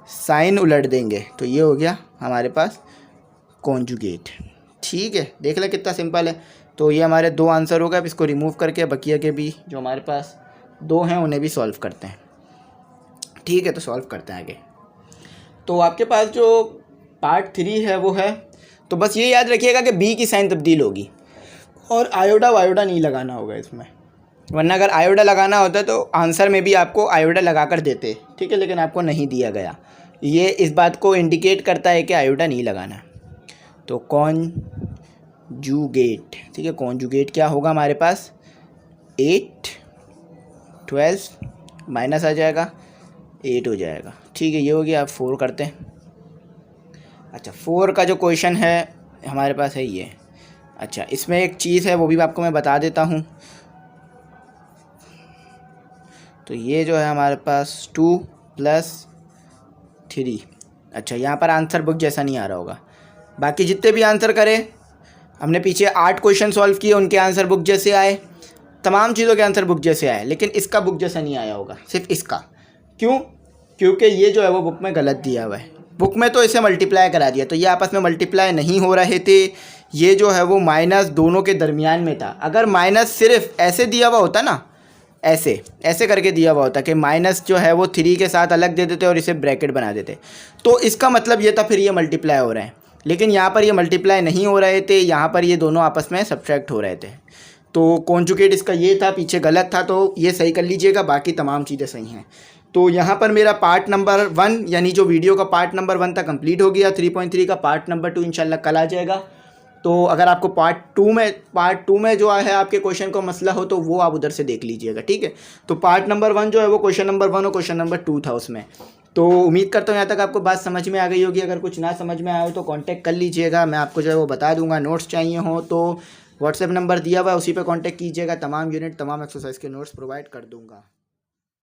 साइन उलट देंगे, तो ये हो गया हमारे पास कॉन्जुगेट, ठीक है। देख लें कितना सिंपल है। तो ये हमारे 2 आंसर हो गए। अब इसको रिमूव करके बकिया के भी जो हमारे पास दो हैं उन्हें भी सॉल्व करते हैं। ठीक है, तो सॉल्व करते हैं आगे। तो आपके पास जो पार्ट 3 है वो है, तो बस ये याद रखिएगा कि बी की साइन तब्दील होगी और आयोडा वायोडा नहीं लगाना होगा इसमें, वरना अगर आयोडा लगाना होता तो आंसर में भी आपको आयोडा लगा कर देते। ठीक है, लेकिन आपको नहीं दिया गया। ये इस बात को इंडिकेट करता है कि आयोडा नहीं लगाना। तो कॉन्जुगेट, ठीक है, कॉन्जुगेट क्या होगा हमारे पास, 8 12 माइनस आ जाएगा 8 हो जाएगा। ठीक है, ये हो गया। आप 4 करते हैं। अच्छा, 4 का जो क्वेश्चन है हमारे पास है ये। अच्छा, इसमें एक चीज़ है वो भी आपको मैं बता देता हूँ। तो ये जो है हमारे पास 2 + 3। अच्छा, यहाँ पर आंसर बुक जैसा नहीं आ रहा होगा। बाकी जितने भी आंसर करें, हमने पीछे 8 क्वेश्चन सॉल्व किए, उनके आंसर बुक जैसे आए, तमाम चीज़ों के आंसर बुक जैसे आए, लेकिन इसका बुक जैसा नहीं आया होगा, सिर्फ इसका। क्यों? क्योंकि ये जो है वो बुक में गलत दिया हुआ है। बुक में तो इसे मल्टीप्लाई करा दिया, तो ये आपस में मल्टीप्लाई नहीं हो रहे थे। ये जो है वो माइनस दोनों के दरमियान में था। अगर माइनस सिर्फ ऐसे दिया हुआ होता ना, ऐसे ऐसे करके दिया हुआ होता कि माइनस जो है वो 3 के साथ अलग दे देते और इसे ब्रैकेट बना देते, तो इसका मतलब ये था फिर ये मल्टीप्लाई हो रहे हैं। लेकिन यहाँ पर ये मल्टीप्लाई नहीं हो रहे थे, यहाँ पर ये दोनों आपस में सब्ट्रैक्ट हो रहे थे। तो कॉन्जुगेट इसका ये था, पीछे गलत था, तो ये सही कर लीजिएगा, बाकी तमाम चीज़ें सही हैं। तो यहाँ पर मेरा पार्ट नंबर 1 यानी जो वीडियो का पार्ट नंबर 1 था कंप्लीट हो गया। 3.3 का पार्ट नंबर 2 इंशाल्लाह कल आ जाएगा। तो अगर आपको पार्ट टू में जो है आपके क्वेश्चन को मसला हो तो वो आप उधर से देख लीजिएगा। ठीक है, तो पार्ट नंबर 1 जो है वो क्वेश्चन नंबर 1 और क्वेश्चन नंबर 2 था उसमें। तो उम्मीद करता हूँ यहाँ तक आपको बात समझ में आ गई होगी। अगर कुछ ना समझ में आए तो कांटेक्ट कर लीजिएगा, मैं आपको जो है वो बता दूंगा। नोट्स चाहिए हो तो व्हाट्सएप नंबर दिया हुआ है, उसी पे कांटेक्ट कीजिएगा। तमाम यूनिट तमाम एक्सरसाइज के नोट्स प्रोवाइड कर दूंगा।